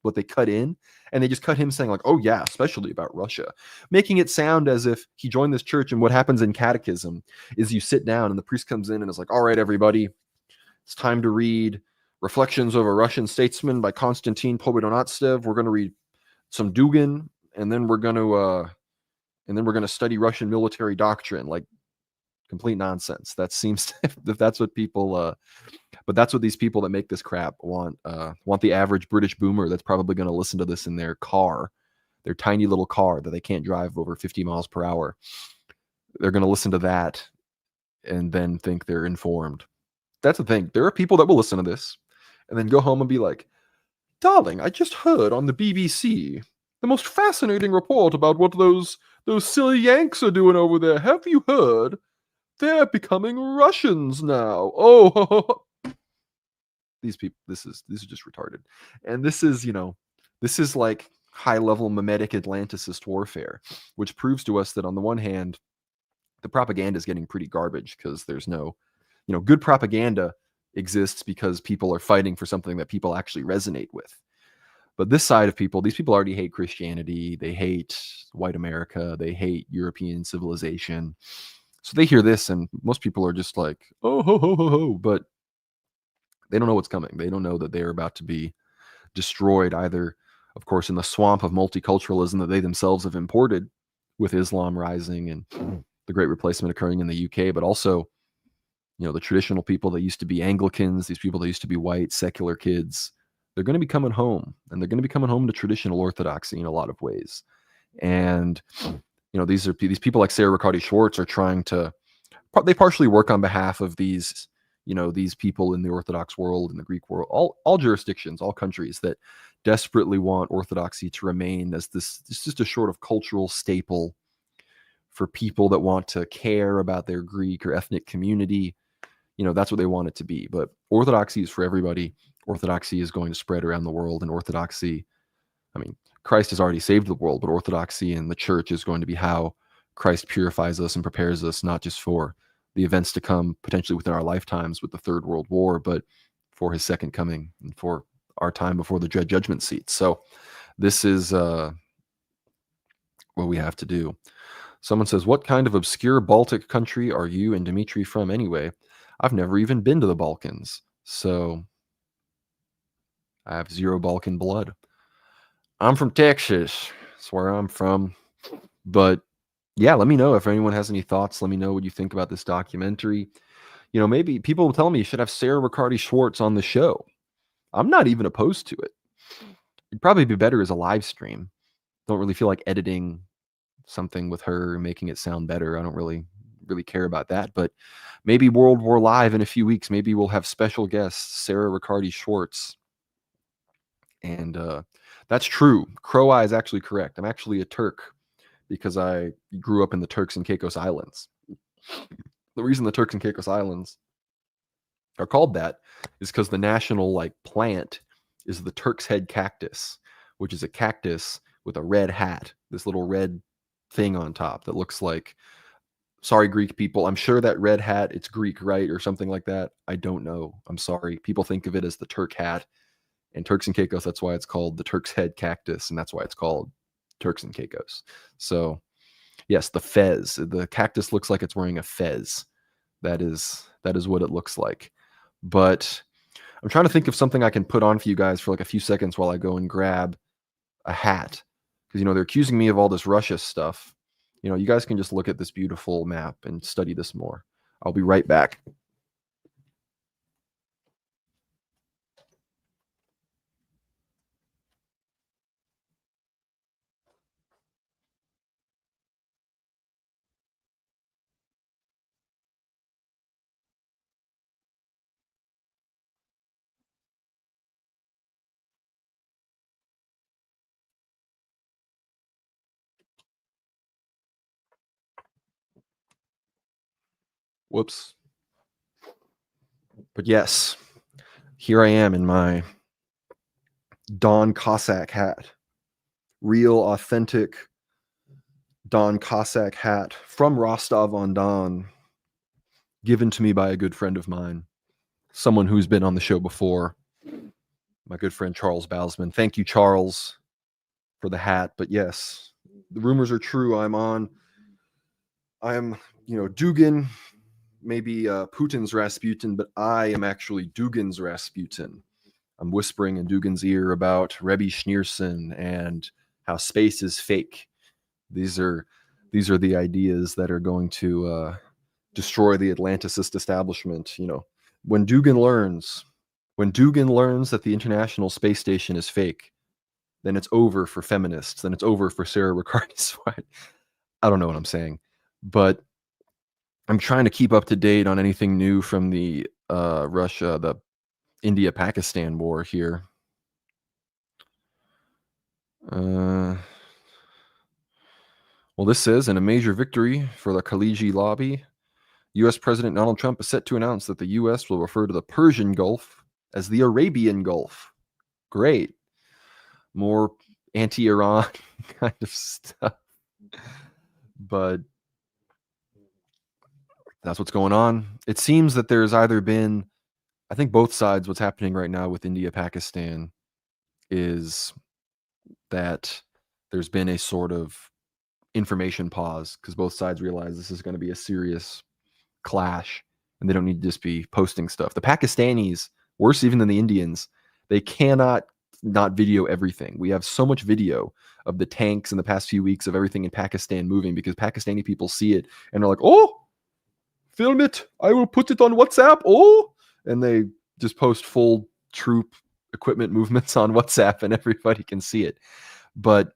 what they cut in, and they just cut him saying like, oh yeah, especially about Russia, making it sound as if he joined this church, and what happens in catechism is you sit down and the priest comes in and is like, all right, everybody, it's time to read Reflections of a Russian Statesman by Konstantin Pobedonostsev. We're going to read some Dugin, and then we're going to study Russian military doctrine. Like, complete nonsense. That seems if that's what people but that's what these people that make this crap want the average British boomer that's probably going to listen to this in their car, their tiny little car that they can't drive over 50 miles per hour. They're going to listen to that and then think they're informed. That's the thing. There are people that will listen to this and then go home and be like, darling, I just heard on the BBC the most fascinating report about what those silly Yanks are doing over there. Have you heard? They're becoming Russians now. Oh, these people, this is just retarded. And this is, this is like high-level mimetic Atlanticist warfare, which proves to us that on the one hand, the propaganda is getting pretty garbage because there's no, good propaganda exists because people are fighting for something that people actually resonate with. But this side of people, these people already hate Christianity. They hate white America. They hate European civilization. So they hear this, and most people are just like, oh, ho, ho, ho, ho. But they don't know what's coming. They don't know that they're about to be destroyed either, of course, in the swamp of multiculturalism that they themselves have imported with Islam rising and the Great Replacement occurring in the UK, but also, the traditional people that used to be Anglicans, these people that used to be white, secular kids, they're going to be coming home, and they're going to be coming home to traditional orthodoxy in a lot of ways. And, these people like Sarah Riccardi Schwartz are trying to, they partially work on behalf of these, these people in the Orthodox world, in the Greek world, all jurisdictions, all countries that desperately want Orthodoxy to remain as this, it's just a sort of cultural staple for people that want to care about their Greek or ethnic community. That's what they want it to be. But Orthodoxy is for everybody. Orthodoxy is going to spread around the world, and Orthodoxy, Christ has already saved the world, but Orthodoxy and the church is going to be how Christ purifies us and prepares us, not just for the events to come potentially within our lifetimes with the Third World War, but for his second coming and for our time before the dread judgment seat. So this is what we have to do. Someone says, what kind of obscure Baltic country are you and Dimitri from anyway? I've never even been to the Balkans, so I have zero Balkan blood. I'm from Texas. That's where I'm from. But yeah, let me know if anyone has any thoughts. Let me know what you think about this documentary. Maybe people will tell me you should have Sarah Riccardi Schwartz on the show. I'm not even opposed to it. It'd probably be better as a live stream. Don't really feel like editing something with her and making it sound better. I don't really care about that. But maybe World War Live in a few weeks. Maybe we'll have special guests, Sarah Riccardi Schwartz. And that's true. Crow Eye is actually correct. I'm actually a Turk because I grew up in the Turks and Caicos Islands. The reason the Turks and Caicos Islands are called that is because the national plant is the Turk's head cactus, which is a cactus with a red hat, this little red thing on top that looks like, sorry, Greek people, I'm sure that red hat, it's Greek, right? Or something like that. I don't know. I'm sorry. People think of it as the Turk hat. And Turks and Caicos, that's why it's called the Turk's head cactus, and that's why it's called Turks and Caicos. So, yes, the fez. The cactus looks like it's wearing a fez. That is what it looks like. But I'm trying to think of something I can put on for you guys for a few seconds while I go and grab a hat. Because, they're accusing me of all this Russia stuff. You guys can just look at this beautiful map and study this more. I'll be right back. Whoops. But yes, here I am in my Don Cossack hat. Real, authentic Don Cossack hat from Rostov-on-Don, given to me by a good friend of mine, someone who's been on the show before, my good friend Charles Bousman. Thank you, Charles, for the hat. But yes, the rumors are true. I am, Dugin, maybe Putin's Rasputin, but I am actually Dugin's Rasputin. I'm whispering in Dugin's ear about Rebbe Schneerson and how space is fake. These are the ideas that are going to destroy the Atlanticist establishment. When Dugin learns that the International Space Station is fake, then it's over for feminists. Then it's over for Sarah Riccardi. I don't know what I'm saying, but I'm trying to keep up to date on anything new from the the India-Pakistan war here. Well, this says, in a major victory for the Khaliji lobby, U.S. President Donald Trump is set to announce that the U.S. will refer to the Persian Gulf as the Arabian Gulf. Great. More anti-Iran kind of stuff. But that's what's going on. It seems that there's either been, I think both sides, what's happening right now with India, Pakistan, is that there's been a sort of information pause because both sides realize this is going to be a serious clash and they don't need to just be posting stuff. The Pakistanis, worse even than the Indians, they cannot not video everything. We have so much video of the tanks in the past few weeks of everything in Pakistan moving because Pakistani people see it and are like, oh, film it. I will put it on WhatsApp. Oh, and they just post full troop equipment movements on WhatsApp and everybody can see it. But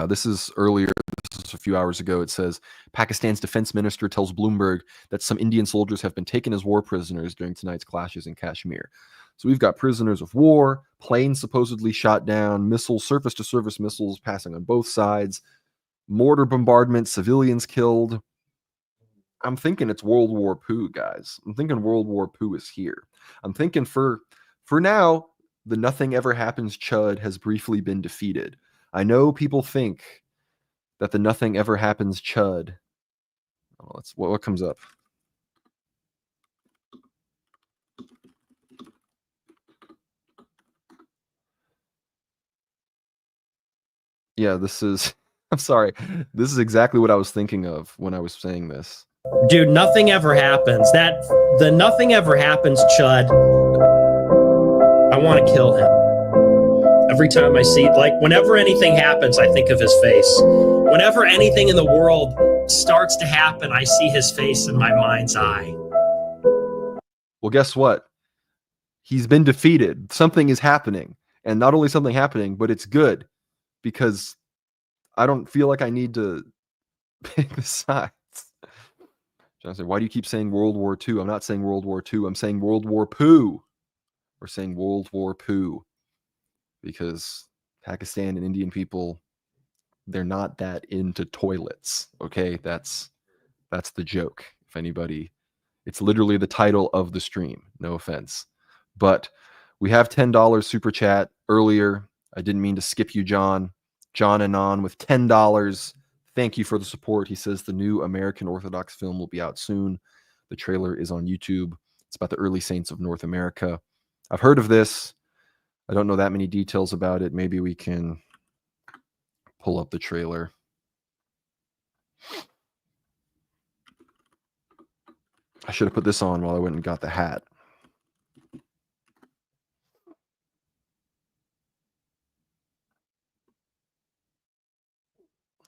this is earlier. This is a few hours ago. It says Pakistan's defense minister tells Bloomberg that some Indian soldiers have been taken as war prisoners during tonight's clashes in Kashmir. So we've got prisoners of war, planes supposedly shot down, missiles, surface-to-surface missiles passing on both sides, mortar bombardment, civilians killed. I'm thinking it's World War II, guys. I'm thinking World War II is here. I'm thinking for now, the nothing ever happens chud has briefly been defeated. I know people think that the nothing ever happens chud. Oh, let's what comes up. Yeah, this is. I'm sorry. This is exactly what I was thinking of when I was saying this. Dude, nothing ever happens. The nothing ever happens chud. I want to kill him. Every time I see, like, whenever anything happens, I think of his face. Whenever anything in the world starts to happen, I see his face in my mind's eye. Well, guess what? He's been defeated. Something is happening. And not only something happening, but it's good. Because I don't feel like I need to pick the sides. John said, why do you keep saying World War II? I'm not saying World War II. I'm saying World War Poo. We're saying World War Poo. Because Pakistan and Indian people, they're not that into toilets. Okay, that's the joke. If anybody, it's literally the title of the stream. No offense, but we have $10 super chat earlier. I didn't mean to skip you, John. John Anon with $10. Thank you for the support. He says the new American Orthodox film will be out soon. The trailer is on YouTube. It's about the early saints of North America. I've heard of this. I don't know that many details about it. Maybe we can pull up the trailer. I should have put this on while I went and got the hat.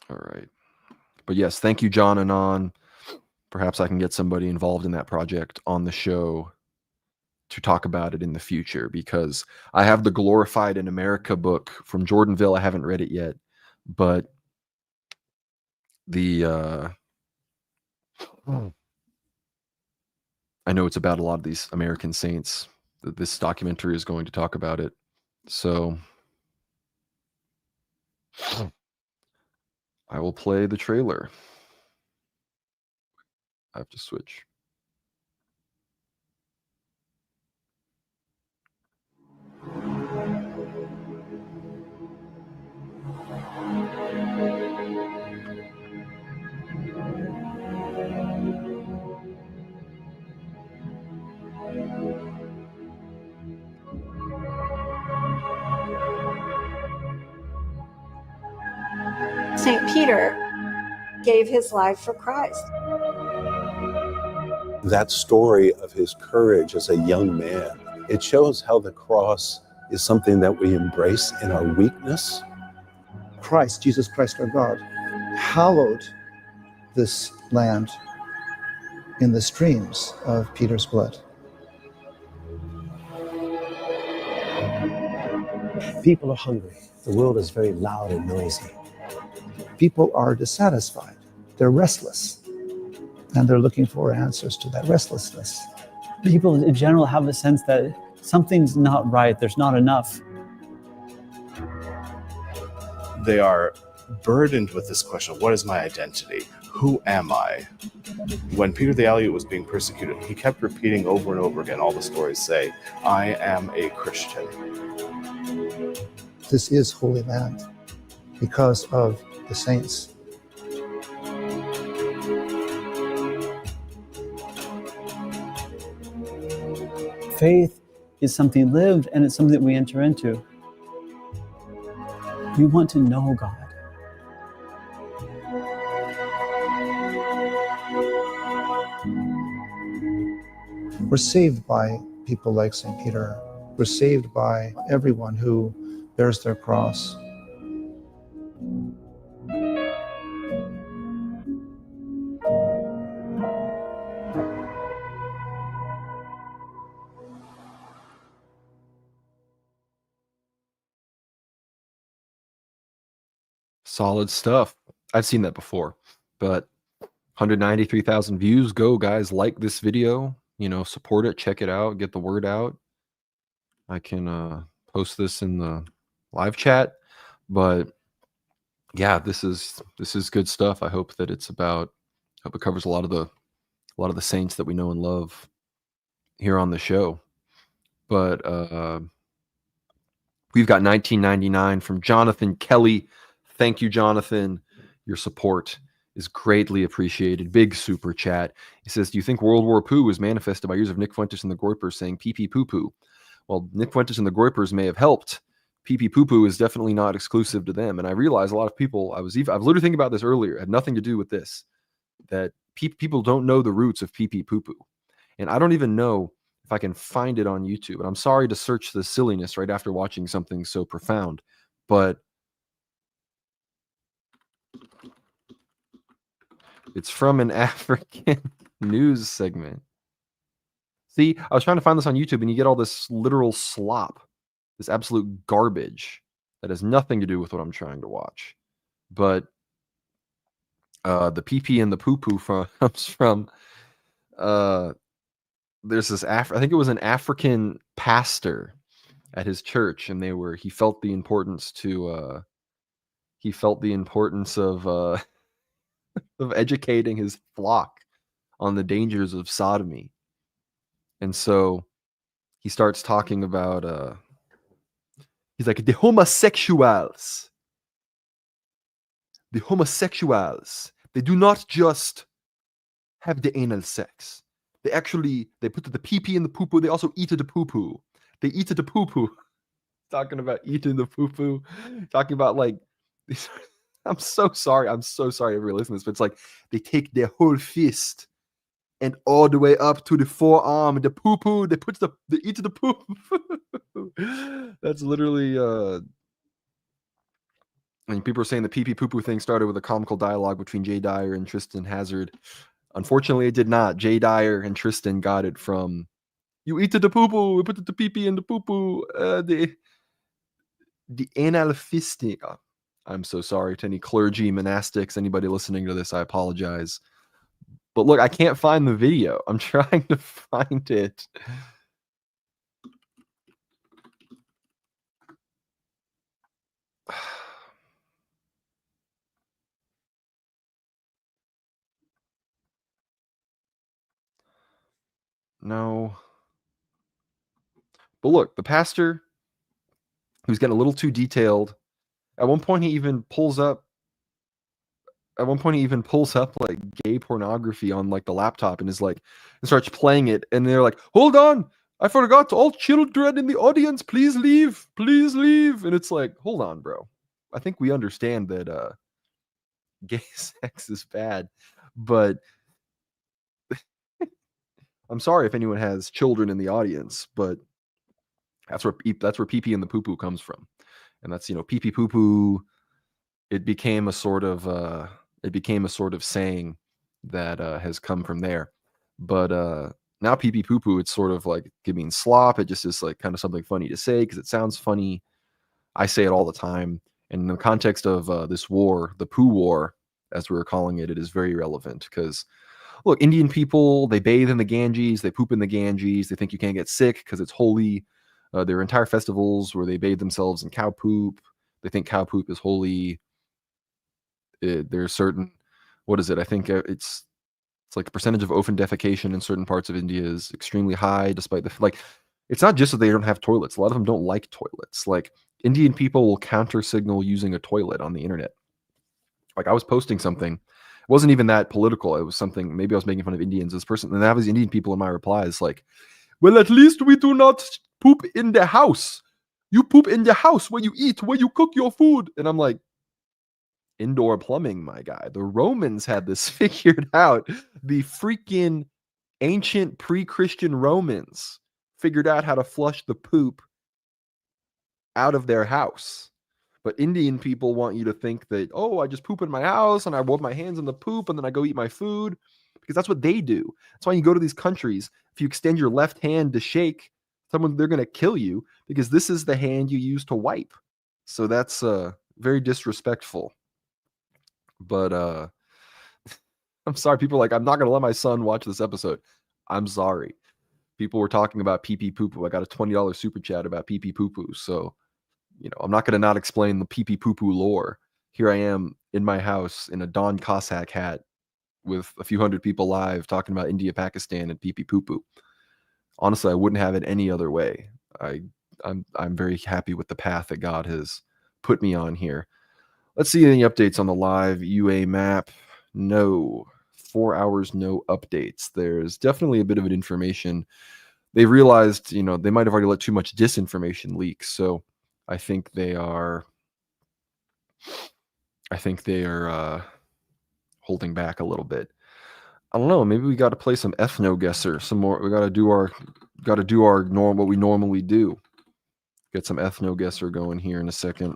All right. But yes, thank you, John Anon. Perhaps I can get somebody involved in that project on the show to talk about it in the future, because I have the Glorified in America book from Jordanville. I haven't read it yet, but I know it's about a lot of these American saints. This documentary is going to talk about it. So I will play the trailer. I have to switch. St. Peter gave his life for Christ. That story of his courage as a young man, it shows how the cross is something that we embrace in our weakness. Christ, Jesus Christ our God, hallowed this land in the streams of Peter's blood. People are hungry. The world is very loud and noisy. People are dissatisfied. They're restless. And they're looking for answers to that restlessness. People in general have the sense that something's not right. There's not enough. They are burdened with this question, what is my identity? Who am I? When Peter the Alliot was being persecuted, he kept repeating over and over again, all the stories say, I am a Christian. This is Holy Land because of the saints. Faith is something lived, and it's something that we enter into. We want to know God. We're saved by people like St. Peter. We're saved by everyone who bears their cross. Solid stuff. I've seen that before, but 193,000 views. Go, guys, like this video, support it, check it out, get the word out. I can post this in the live chat, but yeah, this is good stuff. I hope that hope it covers a lot of the saints that we know and love here on the show. But we've got 1999 from Jonathan Kelly. Thank you, Jonathan. Your support is greatly appreciated. Big super chat. He says, do you think World War Poo was manifested by years of Nick Fuentes and the Groypers saying pee pee poo poo? Well, Nick Fuentes and the Groypers may have helped. Pee pee poo poo is definitely not exclusive to them. And I realize a lot of people, I was literally thinking about this earlier, it had nothing to do with this, that people don't know the roots of pee pee poo poo. And I don't even know if I can find it on YouTube. And I'm sorry to search the silliness right after watching something so profound, but it's from an African news segment. See, I was trying to find this on YouTube, and you get all this literal slop, this absolute garbage that has nothing to do with what I'm trying to watch. But the pee-pee and the poo-poo comes from there's this I think it was an African pastor at his church, and he felt the importance of of educating his flock on the dangers of sodomy. And so he starts talking about he's like, the homosexuals, they do not just have the anal sex. They put the pee-pee in the poo-poo. They also eat the poo-poo. They eat the poo-poo. Talking about eating the poo-poo. Talking about like these. I'm so sorry everyone listening to this, but it's like they take their whole fist and all the way up to the forearm, the poo-poo, they eat the poo-poo. That's literally and people are saying the pee-pee poo-poo thing started with a comical dialogue between Jay Dyer and Tristan Hazard. Unfortunately, it did not. Jay Dyer and Tristan got it from, you eat the poo-poo, we put the pee-pee in the poo-poo, the anal fisting. I'm so sorry to any clergy, monastics, anybody listening to this, I apologize. But look, I can't find the video. I'm trying to find it. No. But look, the pastor, who's getting a little too detailed, at one point he even pulls up like gay pornography on like the laptop and is like, and starts playing it, and they're like, hold on, I forgot, all children in the audience, please leave. And it's like, hold on, bro. I think we understand that gay sex is bad, but I'm sorry if anyone has children in the audience, but that's where pee-pee and the poo-poo comes from. And that's, pee-pee poo-poo, it became a sort of saying that has come from there. But now pee-pee poo-poo, it's sort of like giving slop. It just is like kind of something funny to say because it sounds funny. I say it all the time. And in the context of this war, the poo war, as we were calling it, it is very relevant because, look, Indian people, they bathe in the Ganges, they poop in the Ganges, they think you can't get sick because it's holy. There are entire festivals where they bathe themselves in cow poop. They think cow poop is holy. There's certain, what is it? I think it's like the percentage of open defecation in certain parts of India is extremely high, despite the like. It's not just that they don't have toilets. A lot of them don't like toilets. Like Indian people will counter signal using a toilet on the internet. Like I was posting something, it wasn't even that political. It was something, maybe I was making fun of Indians. This person, and I have these Indian people in my replies like, well, at least we do not poop in the house. You poop in the house where you eat, where you cook your food. And I'm like, indoor plumbing, my guy. The Romans had this figured out. The freaking ancient pre-Christian Romans figured out how to flush the poop out of their house. But Indian people want you to think that, oh, I just poop in my house and I rub my hands in the poop and then I go eat my food, because that's what they do. That's why you go to these countries, if you extend your left hand to shake someone, they're going to kill you because this is the hand you use to wipe. So that's very disrespectful. But I'm sorry, people are like, I'm not going to let my son watch this episode. I'm sorry. People were talking about pee-pee poo-poo. I got a $20 super chat about pee-pee poo-poo. So, you know, I'm not going to not explain the pee-pee poo-poo lore. Here I am in my house in a Don Cossack hat with a few hundred people live talking about India, Pakistan, and pee-pee poo-poo. Honestly, I wouldn't have it any other way. I'm very happy with the path that God has put me on here. Let's see any updates on the live UA map. No. 4 hours, no updates. There's definitely a bit of an information. They realized, you know, they might have already let too much disinformation leak. So I think they are holding back a little bit. I don't know. Maybe we got to play some Geoguessr some more. We got to do our what we normally do. Get some Geoguessr going here in a second.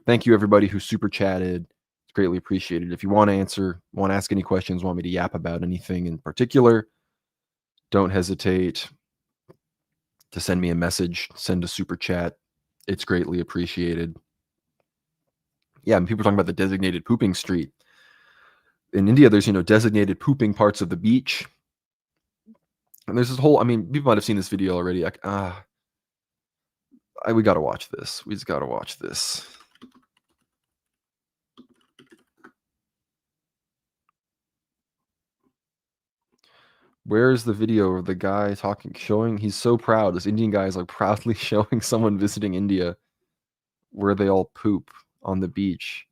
Thank you everybody who super chatted. It's greatly appreciated. If you want to ask any questions, want me to yap about anything in particular, don't hesitate to send me a message, send a super chat. It's greatly appreciated. Yeah, and people are talking about the designated pooping street. In India, there's, you know, designated pooping parts of the beach. And there's this whole, I mean, people might have seen this video already. We got to watch this. We just got to watch this. Where is the video of the guy showing, he's so proud. This Indian guy is like proudly showing someone visiting India where they all poop on the beach.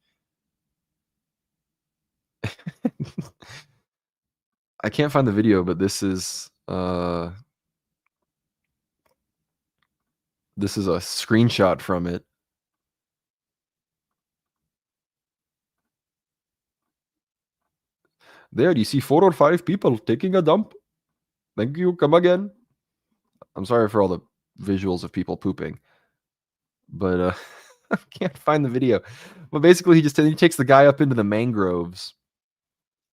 I can't find the video, but this is a screenshot from it. There, you see 4 or 5 people taking a dump. Thank you. Come again. I'm sorry for all the visuals of people pooping, but I can't find the video. But basically, he takes the guy up into the mangroves,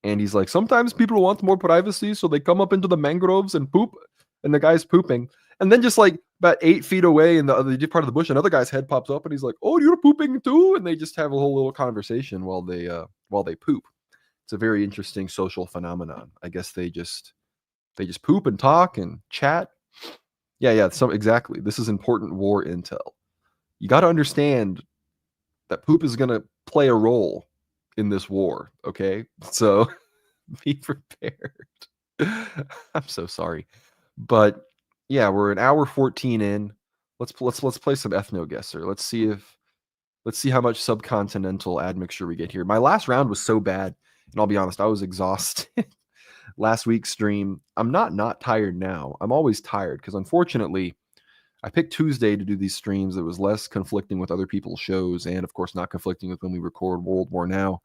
and he's like, sometimes people want more privacy, so they come up into the mangroves and poop, and the guy's pooping. And then just like about 8 feet away in the other part of the bush, another guy's head pops up, and he's like, oh, you're pooping too? And they just have a whole little conversation while they poop. It's a very interesting social phenomenon. I guess they just poop and talk and chat. Yeah. Exactly. This is important war intel. You got to understand that poop is going to play a role in this war. Okay, so be prepared. I'm so sorry, but yeah, we're an hour 14 in. Let's play some Geoguessr. Let's see how much subcontinental admixture we get here. My last round was so bad, and I'll be honest, I was exhausted. Last week's stream, I'm not tired now. I'm always tired because unfortunately, I picked Tuesday to do these streams that was less conflicting with other people's shows, and of course not conflicting with when we record World War Now.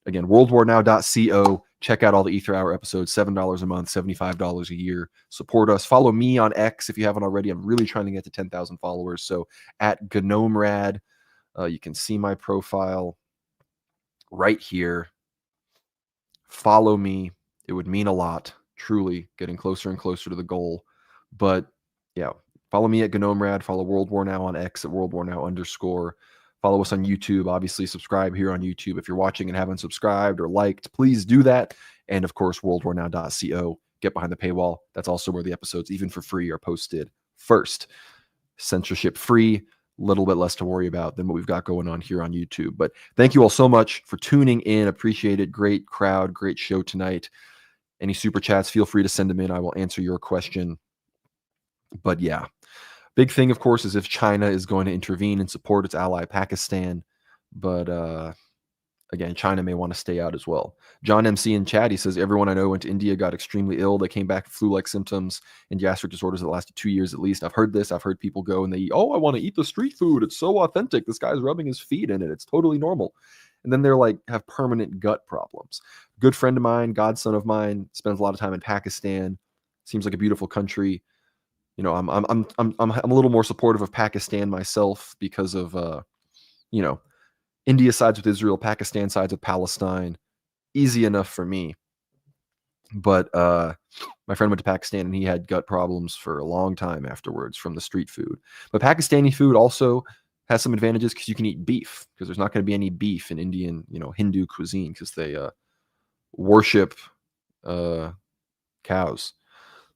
Again, worldwarnow.co. Check out all the Ether Hour episodes, $7 a month, $75 a year. Support us. Follow me on X if you haven't already. I'm really trying to get to 10,000 followers. So at GnomeRad, you can see my profile right here. Follow me. It would mean a lot, truly, getting closer and closer to the goal. But yeah, follow me at GnomeRad. Follow World War Now on X at @WorldWarNow_. Follow us on YouTube. Obviously, subscribe here on YouTube. If you're watching and haven't subscribed or liked, please do that. And of course, worldwarnow.co. Get behind the paywall. That's also where the episodes, even for free, are posted first. Censorship free, little bit less to worry about than what we've got going on here on YouTube. But thank you all so much for tuning in. Appreciate it. Great crowd, great show tonight. Any super chats, feel free to send them in. I will answer your question. But yeah, big thing, of course, is if China is going to intervene and support its ally Pakistan. But again, China may want to stay out as well. John MC in chat, he says, everyone I know went to India, got extremely ill. They came back with flu-like symptoms and gastric disorders that lasted 2 years at least. I've heard this. I've heard people go and they eat, oh, I want to eat the street food. It's so authentic. This guy's rubbing his feet in it. It's totally normal. And then they're like, have permanent gut problems. Good friend of mine, godson of mine, spends a lot of time in Pakistan. Seems like a beautiful country. You know, I'm a little more supportive of Pakistan myself because of, you know, India sides with Israel, Pakistan sides with Palestine. Easy enough for me. But my friend went to Pakistan and he had gut problems for a long time afterwards from the street food. But Pakistani food also has some advantages because you can eat beef, because there's not going to be any beef in Indian, you know, Hindu cuisine, because they worship cows.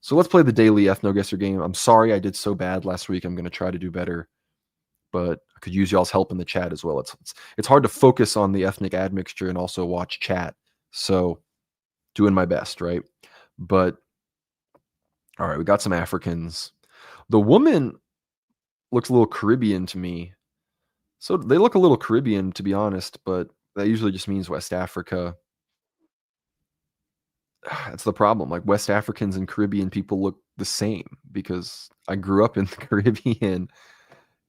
So let's play the daily Ethnoguessr game. I'm sorry I did so bad last week. I'm going to try to do better, but I could use y'all's help in the chat as well. It's hard to focus on the ethnic admixture and also watch chat. So doing my best, right? But all right, we got some Africans. The woman looks a little Caribbean to me. So they look a little Caribbean, to be honest, but that usually just means West Africa. That's the problem. Like, West Africans and Caribbean people look the same because I grew up in the Caribbean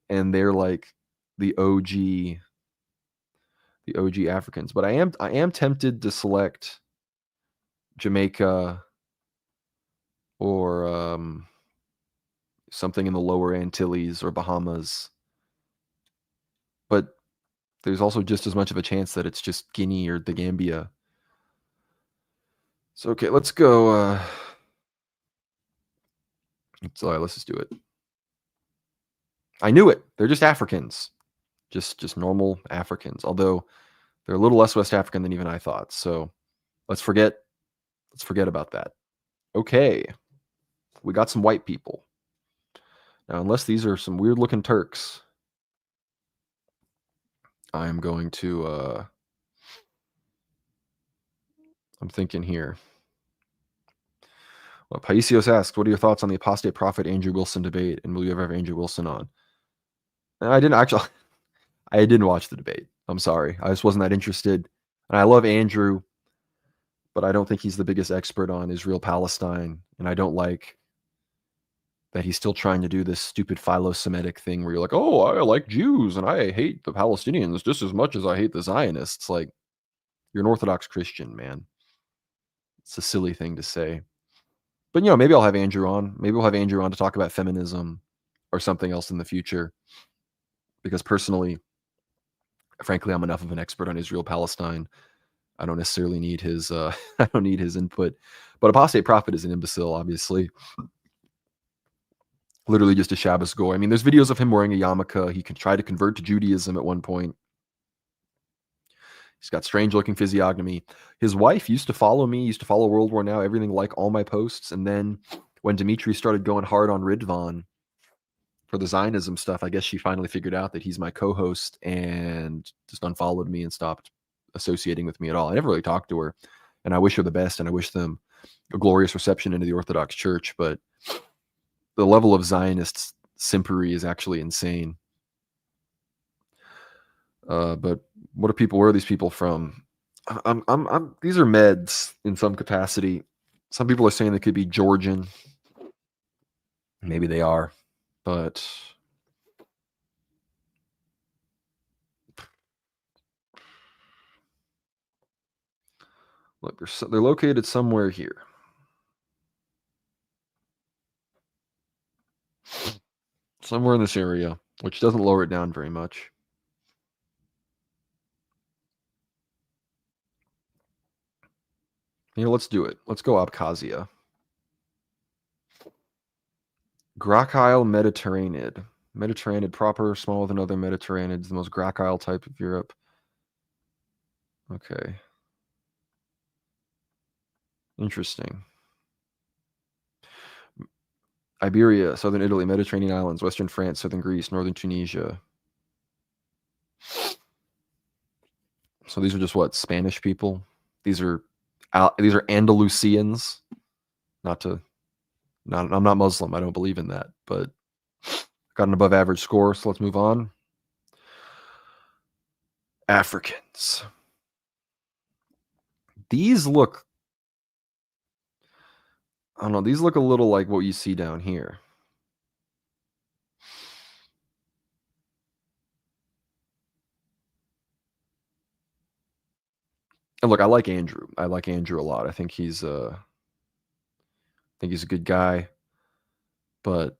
and they're like the OG Africans. But I am tempted to select Jamaica or something in the lower Antilles or Bahamas. But there's also just as much of a chance that it's just Guinea or the Gambia. So okay, let's go. Let's just do it. I knew it. They're just Africans, just normal Africans. Although they're a little less West African than even I thought. So let's forget about that. Okay, we got some white people. Now, unless these are some weird looking Turks, I am going to. I'm thinking here. Well, Paisios asked, what are your thoughts on the apostate prophet Andrew Wilson debate, and will you ever have Andrew Wilson on? And I didn't watch the debate. I'm sorry. I just wasn't that interested. And I love Andrew, but I don't think he's the biggest expert on Israel-Palestine, and I don't like that he's still trying to do this stupid philo-Semitic thing where you're like, oh, I like Jews, and I hate the Palestinians just as much as I hate the Zionists. Like, you're an Orthodox Christian, man. It's a silly thing to say. But, you know, maybe I'll have Andrew on. Maybe we'll have Andrew on to talk about feminism or something else in the future. Because personally, frankly, I'm enough of an expert on Israel-Palestine. I don't necessarily need his I don't need his input. But apostate prophet is an imbecile, obviously. Literally just a Shabbos goy. I mean, there's videos of him wearing a yarmulke. He can try to convert to Judaism at one point. He's got strange-looking physiognomy. His wife used to follow me, used to follow World War Now, everything, like all my posts. And then when Dimitri started going hard on Ridvan for the Zionism stuff, I guess she finally figured out that he's my co-host and just unfollowed me and stopped associating with me at all. I never really talked to her, and I wish her the best, and I wish them a glorious reception into the Orthodox Church. But the level of Zionist simpery is actually insane. But what are people? Where are these people from? These are Meds in some capacity. Some people are saying they could be Georgian. Maybe they are, but look, they're located somewhere here. Somewhere in this area, which doesn't lower it down very much. You know, let's do it. Let's go Abkhazia. Gracile Mediterranean. Mediterranean proper, smaller than other Mediterraneans, the most gracile type of Europe. Okay. Interesting. Iberia, southern Italy, Mediterranean islands, western France, southern Greece, northern Tunisia. So these are just what, Spanish people? These are Andalusians. I'm not Muslim. I don't believe in that, but got an above average score. So let's move on. Africans. These look, I don't know, these look a little like what you see down here. And look, I like Andrew. I like Andrew a lot. I think he's a good guy, but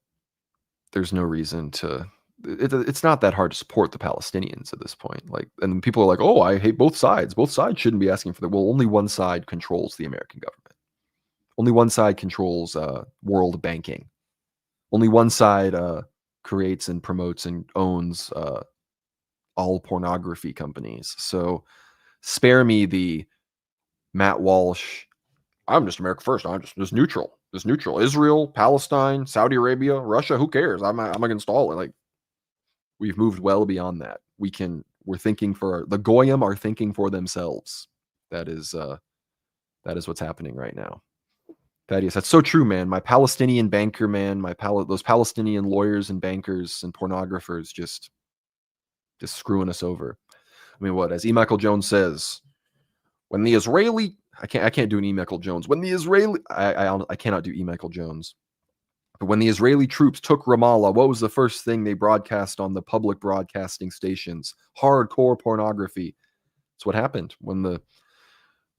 there's no reason to. It's not that hard to support the Palestinians at this point. Like, and people are like, "Oh, I hate both sides. Both sides shouldn't be asking for that." Well, only one side controls the American government. Only one side controls world banking. Only one side creates and promotes and owns all pornography companies. So spare me the Matt Walsh. I'm just America first. I'm just neutral. Just neutral. Israel, Palestine, Saudi Arabia, Russia. Who cares? I'm against all. Like, we've moved well beyond that. We're thinking for the Goyim are thinking for themselves. That is what's happening right now. Thaddeus, that's so true, man. My Palestinian banker, man. Those Palestinian lawyers and bankers and pornographers just screwing us over. I mean, what, as E. Michael Jones says, when the Israeli, I can't do an E. Michael Jones. When the Israeli, I cannot do E. Michael Jones. But when the Israeli troops took Ramallah, what was the first thing they broadcast on the public broadcasting stations? Hardcore pornography. That's what happened when the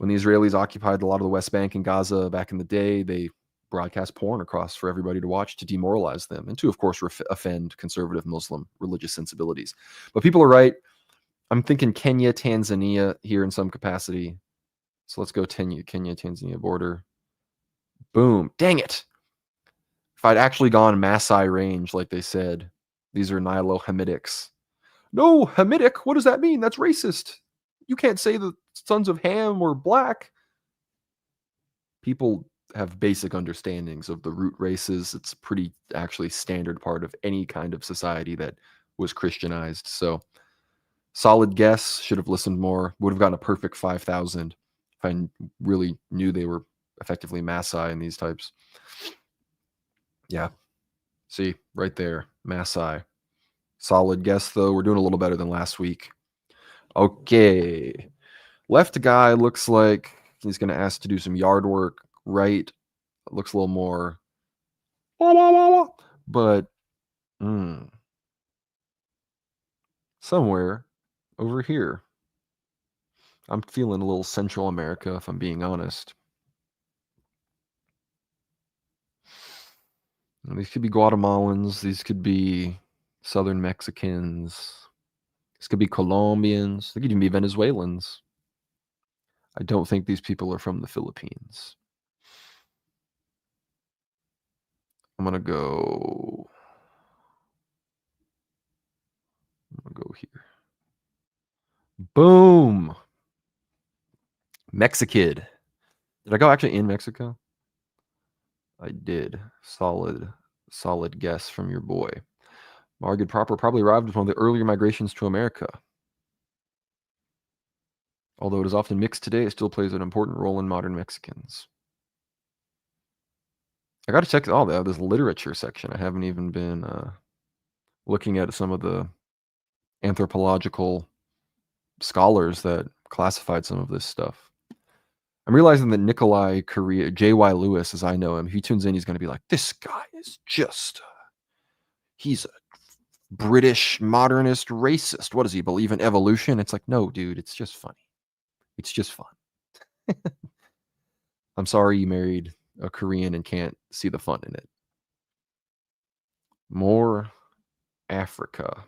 Israelis occupied a lot of the West Bank and Gaza back in the day. They broadcast porn across for everybody to watch to demoralize them and to, of course, offend conservative Muslim religious sensibilities. But people are right. I'm thinking Kenya, Tanzania here in some capacity. So let's go Kenya, Tanzania border. Boom. Dang it. If I'd actually gone Maasai range, like they said, these are Nilo-Hamitics. No, Hamitic? What does that mean? That's racist. You can't say the sons of Ham were black. People have basic understandings of the root races. It's pretty actually standard part of any kind of society that was Christianized. So solid guess. Should have listened more. Would have gotten a perfect 5,000 if I really knew they were effectively Maasai in these types. Yeah. See, right there. Maasai. Solid guess, though. We're doing a little better than last week. Okay. Left guy looks like he's going to ask to do some yard work. Right looks a little more. But somewhere over here. I'm feeling a little Central America, if I'm being honest. These could be Guatemalans. These could be Southern Mexicans. These could be Colombians. They could even be Venezuelans. I don't think these people are from the Philippines. I'm going to go here. Boom. Mexicid. Did I go actually in Mexico? I did. Solid guess from your boy. Margaret Proper probably arrived with one of the earlier migrations to America. Although it is often mixed today, it still plays an important role in modern Mexicans. I got to check this literature section. I haven't even been looking at some of the anthropological scholars that classified some of this stuff. I'm realizing that Nikolai Korea, J.Y. Lewis, as I know him, he tunes in, he's going to be like, this guy is just, he's a British modernist racist. What does he believe in evolution? It's like, no, dude, it's just funny. It's just fun. I'm sorry you married a Korean and can't see the fun in it. More Africa.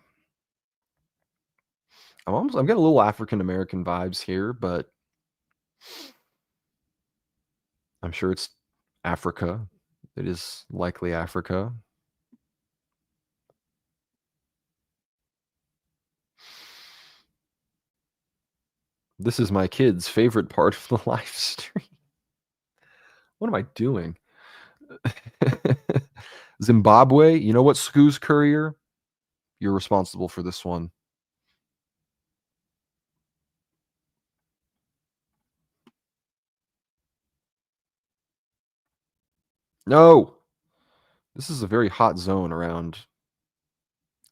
I'm getting a little African American vibes here, but I'm sure it's Africa. It is likely Africa. This is my kid's favorite part of the live stream. What am I doing? Zimbabwe, you know what, Scoo's Courier? You're responsible for this one. No! This is a very hot zone around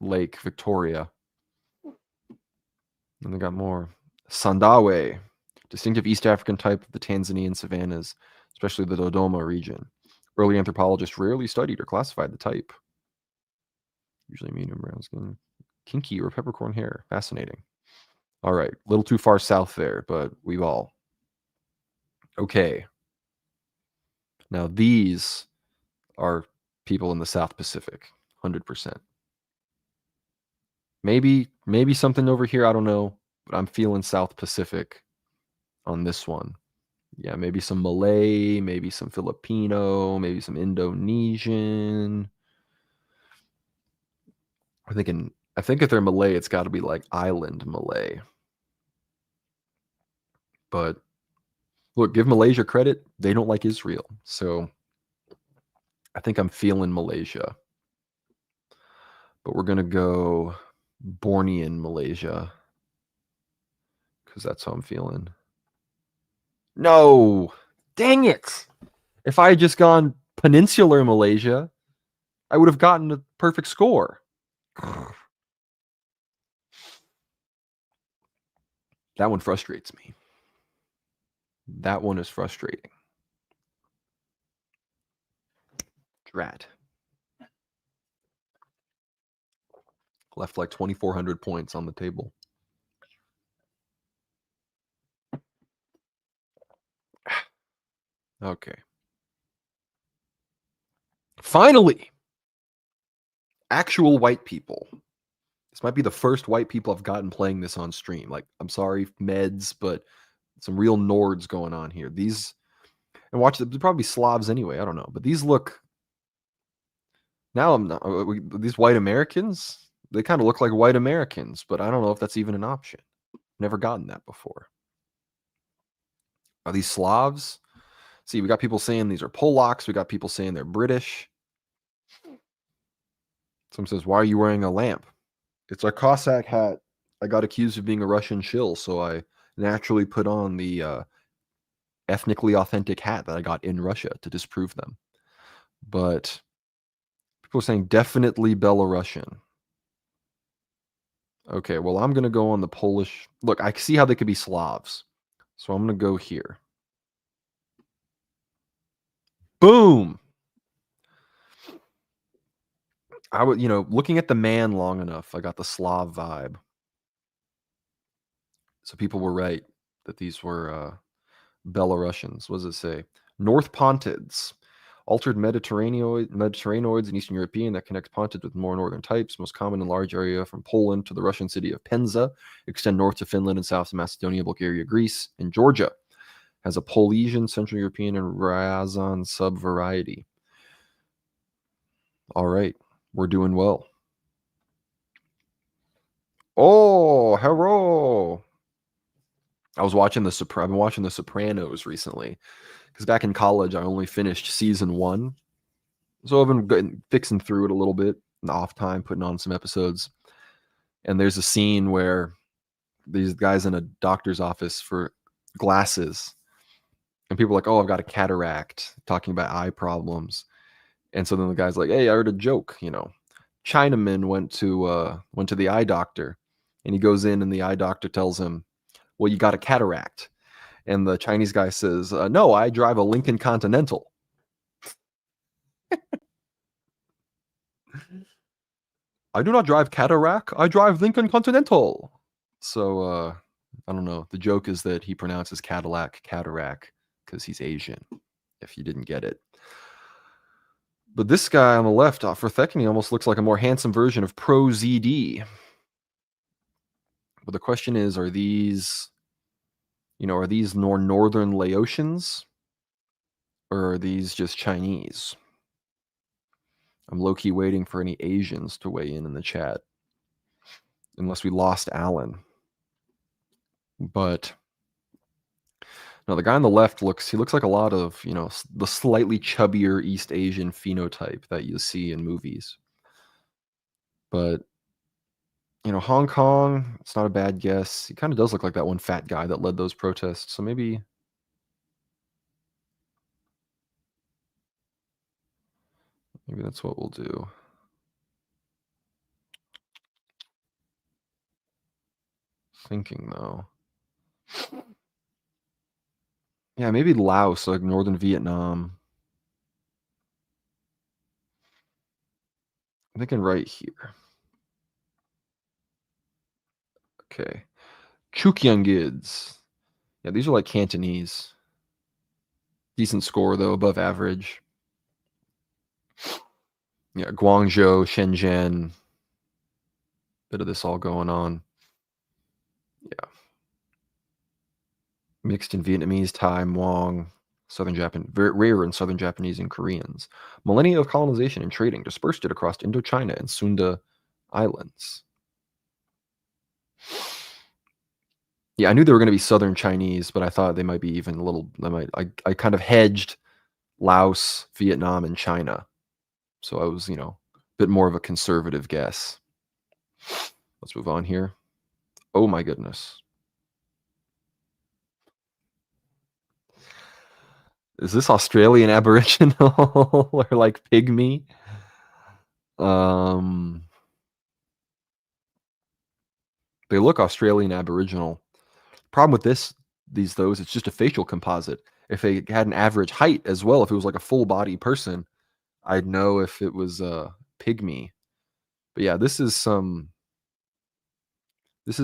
Lake Victoria. And they got more. Sandawe, distinctive East African type of the Tanzanian savannas, especially the Dodoma region. Early anthropologists rarely studied or classified the type. Usually medium brown skin, kinky or peppercorn hair. Fascinating. All right, a little too far south there, but we've all. Okay. Now these are people in the South Pacific, 100%. Maybe something over here, I don't know, but I'm feeling South Pacific on this one. Yeah, maybe some Malay, maybe some Filipino, maybe some Indonesian. I think if they're Malay, it's got to be like island Malay. But look, give Malaysia credit. They don't like Israel. So I think I'm feeling Malaysia. But we're going to go Bornean Malaysia, because that's how I'm feeling. No! Dang it! If I had just gone Peninsular Malaysia, I would have gotten a perfect score. That one frustrates me. That one is frustrating. Drat. Left like 2,400 points on the table. Okay. Finally! Actual white people. This might be the first white people I've gotten playing this on stream. Like, I'm sorry, meds, but some real Nords going on here. These, and watch, they're probably Slavs anyway. I don't know. But these look, now I'm not, these white Americans, they kind of look like white Americans, but I don't know if that's even an option. Never gotten that before. Are these Slavs? See, we got people saying these are Polacks. We got people saying they're British. Someone says, why are you wearing a lamp? It's a Cossack hat. I got accused of being a Russian shill, so I naturally put on the ethnically authentic hat that I got in Russia to disprove them. But people are saying definitely Belarusian. Okay, well, I'm going to go on the Polish. Look, I see how they could be Slavs. So I'm going to go here. Boom! I would, looking at the man long enough, I got the Slav vibe. So people were right that these were Belarusians. What does it say? North Pontids. Altered Mediterraneoids in Eastern European that connect pontids with more northern types, most common in large area from Poland to the Russian city of Penza, extend north to Finland and south to Macedonia, Bulgaria, Greece, and Georgia. Has a Polynesian, Central European, and Ryazan subvariety. All right, we're doing well. Oh, hello. I've been watching The Sopranos recently, because back in college I only finished season 1, so I've been fixing through it a little bit in the off time, putting on some episodes. And there's a scene where these guys in a doctor's office for glasses, and people are like, "Oh, I've got a cataract," talking about eye problems. And so then the guy's like, "Hey, I heard a joke. Chinaman went to the eye doctor, and he goes in, and the eye doctor tells him, 'Well, you got a cataract.' And the Chinese guy says, 'No, I drive a Lincoln Continental.'" "I do not drive cataract. I drive Lincoln Continental." So I don't know. The joke is that he pronounces Cadillac cataract because he's Asian, if you didn't get it. But this guy on the left, Forthekny, almost looks like a more handsome version of Pro ZD. But the question is, are these more northern Laotians, or are these just Chinese? I'm low-key waiting for any Asians to weigh in the chat, unless we lost Alan. But No, the guy on the left looks like a lot of, the slightly chubbier East Asian phenotype that you see in movies. But, Hong Kong, it's not a bad guess. He kind of does look like that one fat guy that led those protests. So maybe that's what we'll do. Thinking though. Yeah, maybe Laos, like northern Vietnam. I'm thinking right here. Okay. Chukyeongids. Yeah, these are like Cantonese. Decent score though, above average. Yeah, Guangzhou, Shenzhen. Bit of this all going on. Yeah. Mixed in Vietnamese, Thai, Hmong, Southern Japan, very rare in Southern Japanese and Koreans. Millennia of colonization and trading dispersed it across Indochina and Sunda Islands. Yeah, I knew they were going to be Southern Chinese, but I thought they might be even a little. I kind of hedged Laos, Vietnam, and China, so I was a bit more of a conservative guess. Let's move on here. Oh my goodness. Is this Australian Aboriginal or like pygmy? They look Australian Aboriginal. Problem with those, it's just a facial composite. If they had an average height as well, if it was like a full body person, I'd know if it was a pygmy. But yeah, this is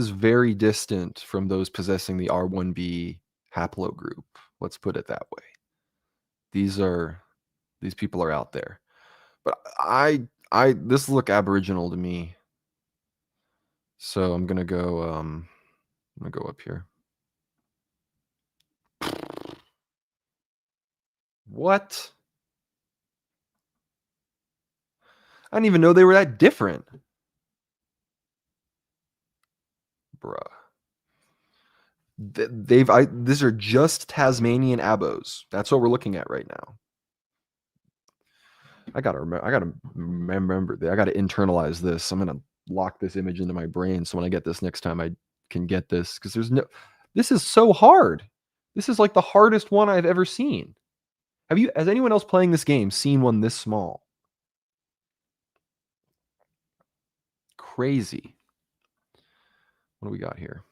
very distant from those possessing the R1b haplogroup. Let's put it that way. These people are out there. But this look Aboriginal to me. So I'm gonna go up here. What? I didn't even know they were that different. Bruh. These are just Tasmanian abos. That's what we're looking at right now. I gotta remember that. I gotta internalize this. I'm gonna lock this image into my brain so when I get this next time I can get this, because this is so hard. This is like the hardest one I've ever seen. Has anyone else playing this game seen one this small? Crazy. What do we got here?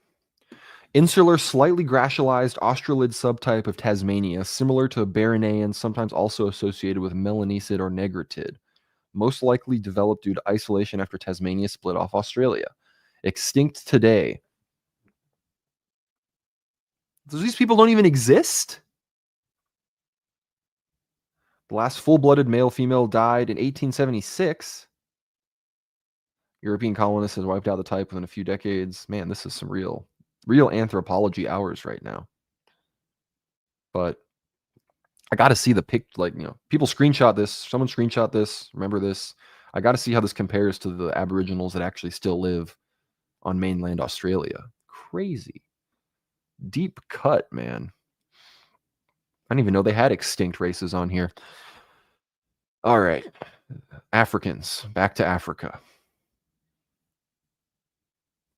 Insular, slightly glacialized australid subtype of Tasmania, similar to Barinaean, sometimes also associated with Melanesid or Negritid. Most likely developed due to isolation after Tasmania split off Australia. Extinct today. These people don't even exist? The last full-blooded male-female died in 1876. European colonists has wiped out the type within a few decades. Man, this is some real anthropology hours right now. But I got to see the people screenshot this. Someone screenshot this. Remember this. I got to see how this compares to the Aboriginals that actually still live on mainland Australia. Crazy. Deep cut, man. I didn't even know they had extinct races on here. All right. Africans. Back to Africa.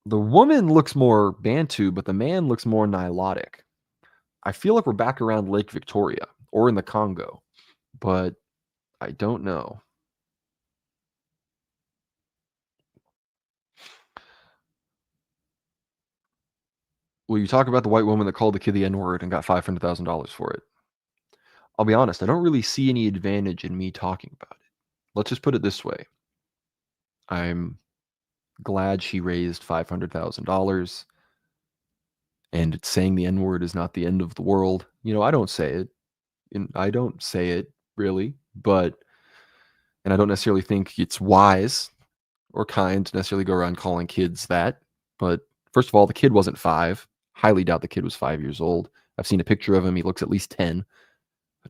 The woman looks more Bantu, but the man looks more Nilotic. I feel like we're back around Lake Victoria or in the Congo, but I don't know. Will you talk about the white woman that called the kid the N-word and got $500,000 for it? I'll be honest, I don't really see any advantage in me talking about it. Let's just put it this way. I'm glad she raised $500,000, and saying the N-word is not the end of the world. I don't say it. I don't say it really, and I don't necessarily think it's wise or kind to necessarily go around calling kids that. But first of all, the kid wasn't 5. Highly doubt the kid was 5 years old. I've seen a picture of him. He looks at least 10.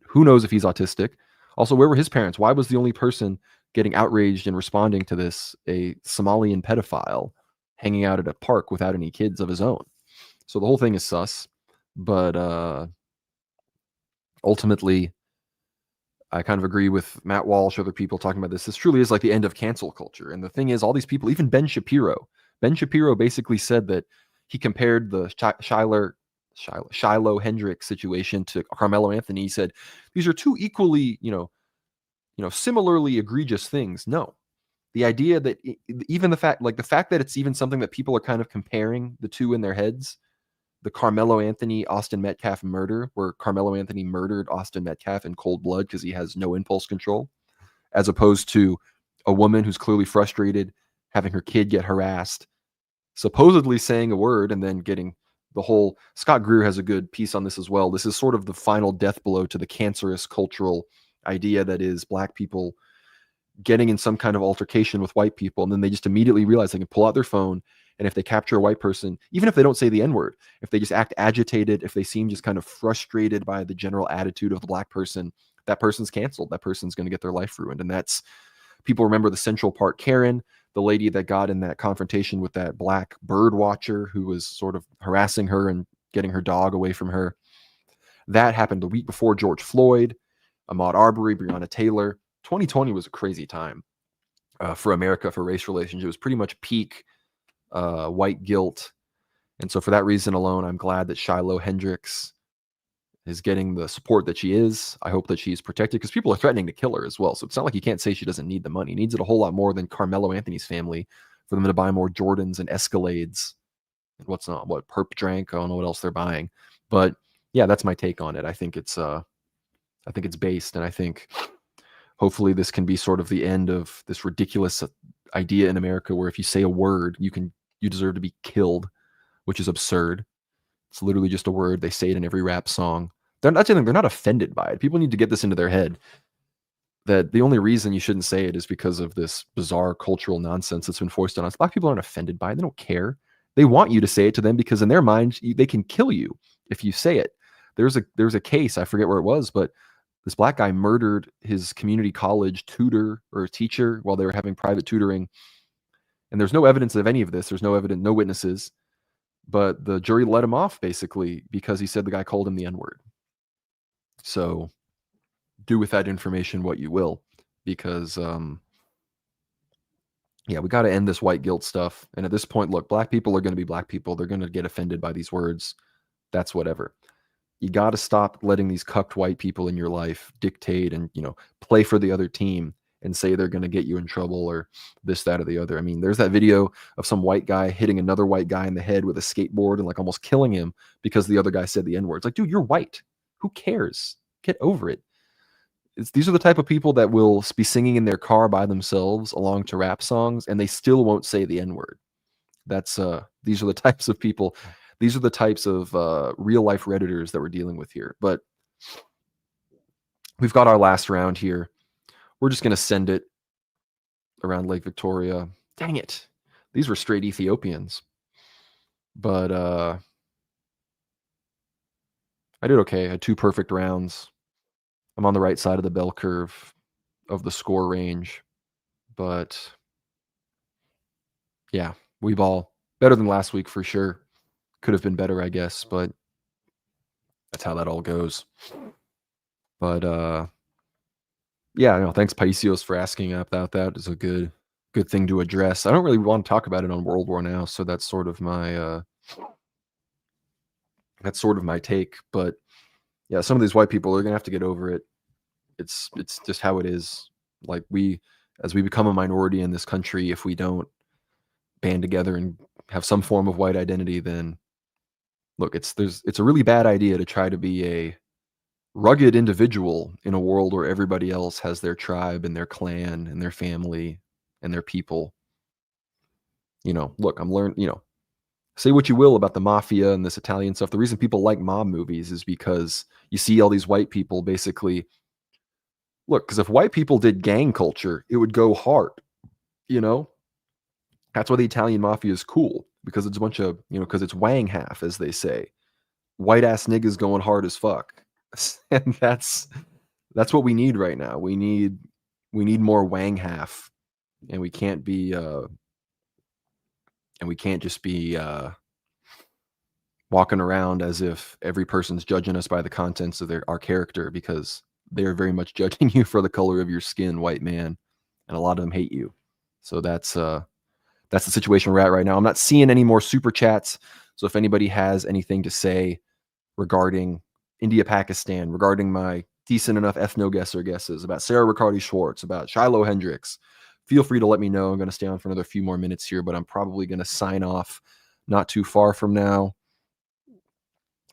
Who knows if he's autistic? Also, where were his parents? Why was the only person getting outraged and responding to this a Somalian pedophile hanging out at a park without any kids of his own? So the whole thing is sus. But ultimately, I kind of agree with Matt Walsh, other people talking about this. This truly is like the end of cancel culture. And the thing is, all these people, even Ben Shapiro basically said that he compared the Shiloh Hendricks situation to Carmelo Anthony. He said, these are two equally, similarly egregious things. No, the idea that even the fact that it's even something that people are kind of comparing the two in their heads, the Carmelo Anthony Austin Metcalf murder, where Carmelo Anthony murdered Austin Metcalf in cold blood because he has no impulse control, as opposed to a woman who's clearly frustrated, having her kid get harassed, supposedly saying a word and then getting the whole. Scott Greer has a good piece on this as well. This is sort of the final death blow to the cancerous cultural idea that is black people getting in some kind of altercation with white people, and then they just immediately realize they can pull out their phone, and if they capture a white person, even if they don't say the N-word, if they just act agitated, if they seem just kind of frustrated by the general attitude of the black person, that person's canceled. That person's going to get their life ruined. And that's, people remember the Central Park Karen, the lady that got in that confrontation with that black bird watcher who was sort of harassing her and getting her dog away from her. That happened the week before George Floyd, Ahmaud Arbery, Breonna Taylor. 2020 was a crazy time for America, for race relations. It was pretty much peak white guilt. And so for that reason alone, I'm glad that Shiloh Hendricks is getting the support that she is. I hope that she's protected, because people are threatening to kill her as well. So it's not like you can't say she doesn't need the money. He needs it a whole lot more than Carmelo Anthony's family for them to buy more Jordans and Escalades and what perp drank. I don't know what else they're buying. But yeah, that's my take on it. I think it's based, and I think hopefully this can be sort of the end of this ridiculous idea in America where if you say a word, you deserve to be killed, which is absurd. It's literally just a word. They say it in every rap song. They're not offended by it. People need to get this into their head that the only reason you shouldn't say it is because of this bizarre cultural nonsense that's been forced on us. Black people aren't offended by it. They don't care. They want you to say it to them because in their mind, they can kill you if you say it. There's a case, I forget where it was, but this black guy murdered his community college tutor or teacher while they were having private tutoring. And there's no evidence of any of this. There's no evidence, no witnesses. But the jury let him off basically because he said the guy called him the N-word. So do with that information what you will, because we got to end this white guilt stuff. And at this point, look, black people are going to be black people. They're going to get offended by these words. That's whatever. You got to stop letting these cucked white people in your life dictate and, play for the other team and say they're going to get you in trouble or this, that, or the other. I mean, there's that video of some white guy hitting another white guy in the head with a skateboard and almost killing him because the other guy said the N-word. It's like, dude, you're white. Who cares? Get over it. These are the type of people that will be singing in their car by themselves along to rap songs, and they still won't say the N-word. These are the types of people. These are the types of real life Redditors that we're dealing with here. But we've got our last round here. We're just going to send it around Lake Victoria. Dang it. These were straight Ethiopians. But I did okay. I had 2 perfect rounds. I'm on the right side of the bell curve of the score range. But yeah, we ball. Better than last week for sure. Could have been better, I guess, but that's how that all goes. But thanks Paisios for asking about that. It's a good thing to address. I don't really want to talk about it on World War now, so that's sort of my take. But yeah, some of these white people are gonna have to get over it. It's just how it is. Like as we become a minority in this country, if we don't band together and have some form of white identity, then look, it's a really bad idea to try to be a rugged individual in a world where everybody else has their tribe and their clan and their family and their people. Look, say what you will about the mafia and this Italian stuff. The reason people like mob movies is because you see all these white people basically. Look, because if white people did gang culture, it would go hard. That's why the Italian mafia is cool, because it's a bunch of, because it's wang half, as they say. White ass niggas going hard as fuck. And that's what we need right now. We need more wang half, and we can't just be walking around as if every person's judging us by the contents of our character, because they are very much judging you for the color of your skin, white man, and a lot of them hate you. So that's the situation we're at right now. I'm not seeing any more super chats, so if anybody has anything to say regarding India, Pakistan, regarding my decent enough ethno-guesser guesses, about Sarah Riccardi Schwartz, about Shiloh Hendricks, feel free to let me know. I'm going to stay on for another few more minutes here, but I'm probably going to sign off not too far from now.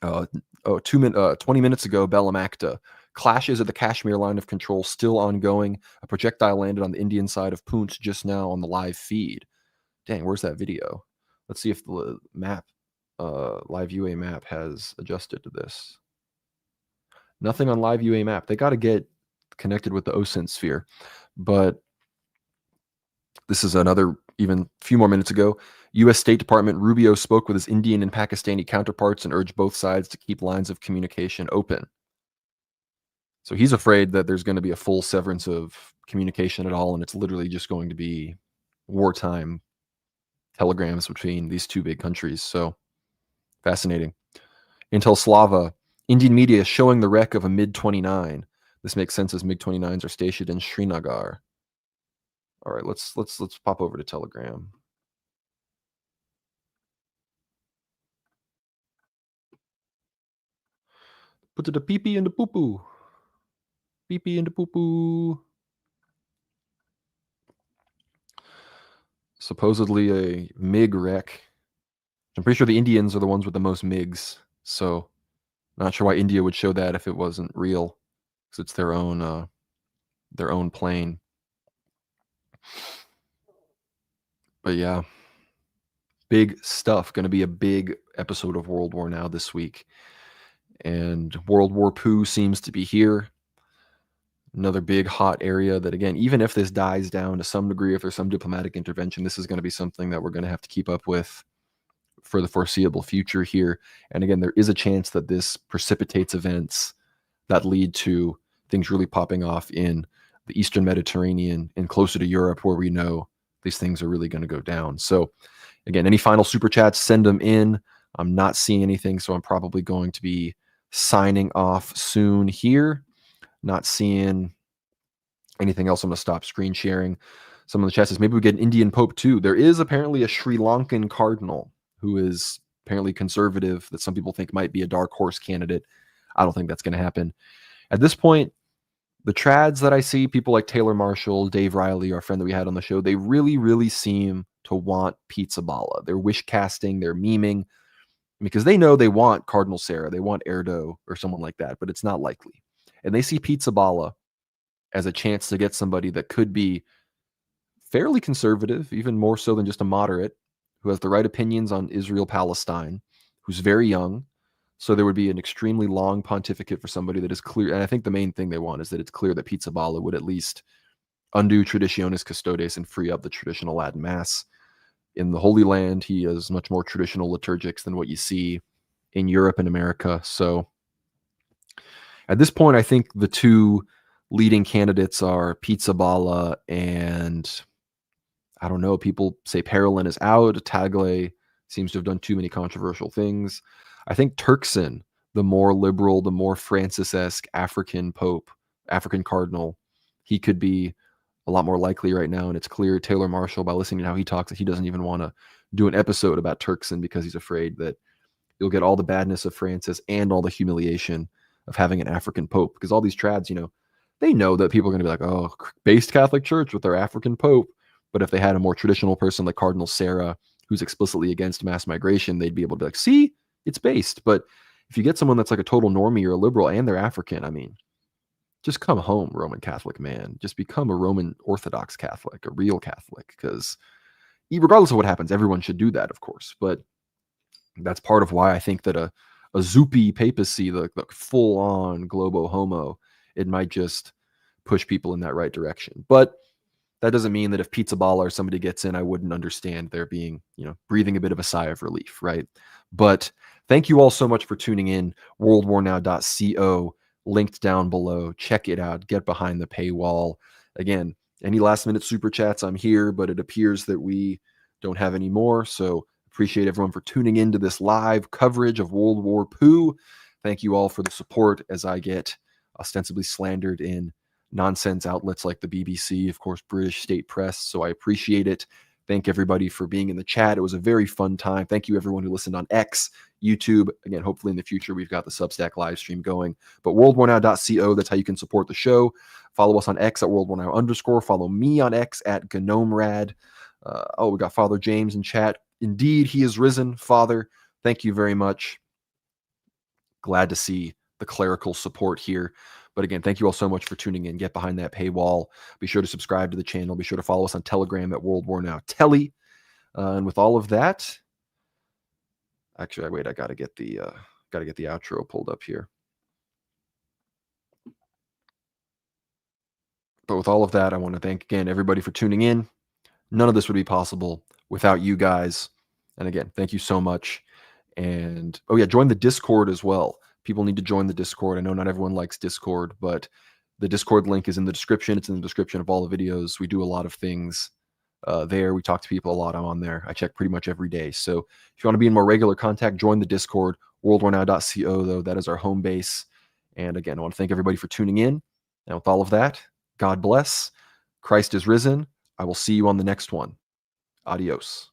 20 minutes ago, Bellum Acta. Clashes at the Kashmir line of control still ongoing. A projectile landed on the Indian side of Poonch just now on the live feed. Dang, where's that video? Let's see if the map, live UA map has adjusted to this. Nothing on live UA map. They got to get connected with the OSINT sphere. But this is another, even few more minutes ago. U.S. State Department Rubio spoke with his Indian and Pakistani counterparts and urged both sides to keep lines of communication open. So he's afraid that there's going to be a full severance of communication at all, and it's literally just going to be wartime telegrams between these two big countries. So fascinating. Intel Slava, Indian media showing the wreck of a MiG-29. This makes sense as MiG-29s are stationed in Srinagar. All right, let's pop over to Telegram. Put the pee-pee and the poo-poo. Pee-pee and the poo-poo. Supposedly a MiG wreck. I'm pretty sure the Indians are the ones with the most MiGs, so not sure why India would show that if it wasn't real, because it's their own plane. But yeah, big stuff. Going to be a big episode of World War Now this week, and World War Poo seems to be here. Another big hot area that, again, even if this dies down to some degree, if there's some diplomatic intervention, this is going to be something that we're going to have to keep up with for the foreseeable future here. And again, there is a chance that this precipitates events that lead to things really popping off in the Eastern Mediterranean and closer to Europe, where we know these things are really going to go down. So again, any final super chats, send them in. I'm not seeing anything, so I'm probably going to be signing off soon here. Not seeing anything else. I'm going to stop screen sharing. Some of the chats says maybe we get an Indian Pope too. There is apparently a Sri Lankan cardinal who is apparently conservative that some people think might be a dark horse candidate. I don't think that's going to happen. At this point, the trads that I see, people like Taylor Marshall, Dave Riley, our friend that we had on the show, they really, really seem to want Pizza Bala. They're wish casting, they're memeing, because they know they want Cardinal Sarah, they want Erdo or someone like that, but it's not likely. And they see Pizza Bala as a chance to get somebody that could be fairly conservative, even more so than just a moderate, who has the right opinions on Israel-Palestine, who's very young. So there would be an extremely long pontificate for somebody that is clear. And I think the main thing they want is that it's clear that Pizza Bala would at least undo Traditionis Custodes and free up the traditional Latin Mass. In the Holy Land, he has much more traditional liturgics than what you see in Europe and America. So at this point, I think the two leading candidates are Pizza Bala and, I don't know, people say Parolin is out. Tagle seems to have done too many controversial things. I think Turkson, the more liberal, the more Francis-esque African Pope, African Cardinal, he could be a lot more likely right now. And it's clear Taylor Marshall, by listening to how he talks, that he doesn't even want to do an episode about Turkson because he's afraid that you'll get all the badness of Francis and all the humiliation of having an African Pope. Because all these trads, you know, they know that people are going to be like, oh, based Catholic Church with their African Pope. But if they had a more traditional person like Cardinal Sarah, who's explicitly against mass migration, they'd be able to be like, see, it's based. But if you get someone that's like a total normie or a liberal and they're African, I mean, just come home, Roman Catholic man. Just become a Roman Orthodox Catholic, a real Catholic, because regardless of what happens, everyone should do that, of course. But that's part of why I think that a Zupi papacy, the full-on globo homo, it might just push people in that right direction. But that doesn't mean that if Pizza Bala or somebody gets in, I wouldn't understand there being, you know, breathing a bit of a sigh of relief, right? But thank you all so much for tuning in. worldwarnow.co, linked down below. Check it out. Get behind the paywall. Again, any last minute super chats, I'm here, but it appears that we don't have any more. So Appreciate everyone for tuning into this live coverage of World War POO. Thank you all for the support as I get ostensibly slandered in nonsense outlets like the BBC, of course, British state press. So I appreciate it. Thank everybody for being in the chat. It was a very fun time. Thank you everyone who listened on X, YouTube. Again, hopefully in the future we've got the Substack live stream going. But worldwarnow.co, that's how you can support the show. Follow us on X at worldwarnow_. Follow me on X at GnomeRad. We got Father James in chat. Indeed, he is risen, Father. Thank you very much. Glad to see the clerical support here. But again, thank you all so much for tuning in. Get behind that paywall. Be sure to subscribe to the channel. Be sure to follow us on Telegram at World War Now Telly. And with all of that, actually, wait, I gotta get the outro pulled up here. But with all of that, I want to thank again everybody for tuning in. None of this would be possible without you guys. And again, thank you so much. And oh yeah, join the Discord as well. People need to join the Discord. I know not everyone likes Discord, but the Discord link is in the description. It's in the description of all the videos. We do a lot of things there. We talk to people a lot on there. I check pretty much every day. So if you want to be in more regular contact, join the Discord, worldwarnow.co, though. That is our home base. And again, I want to thank everybody for tuning in. And with all of that, God bless. Christ is risen. I will see you on the next one. Adios.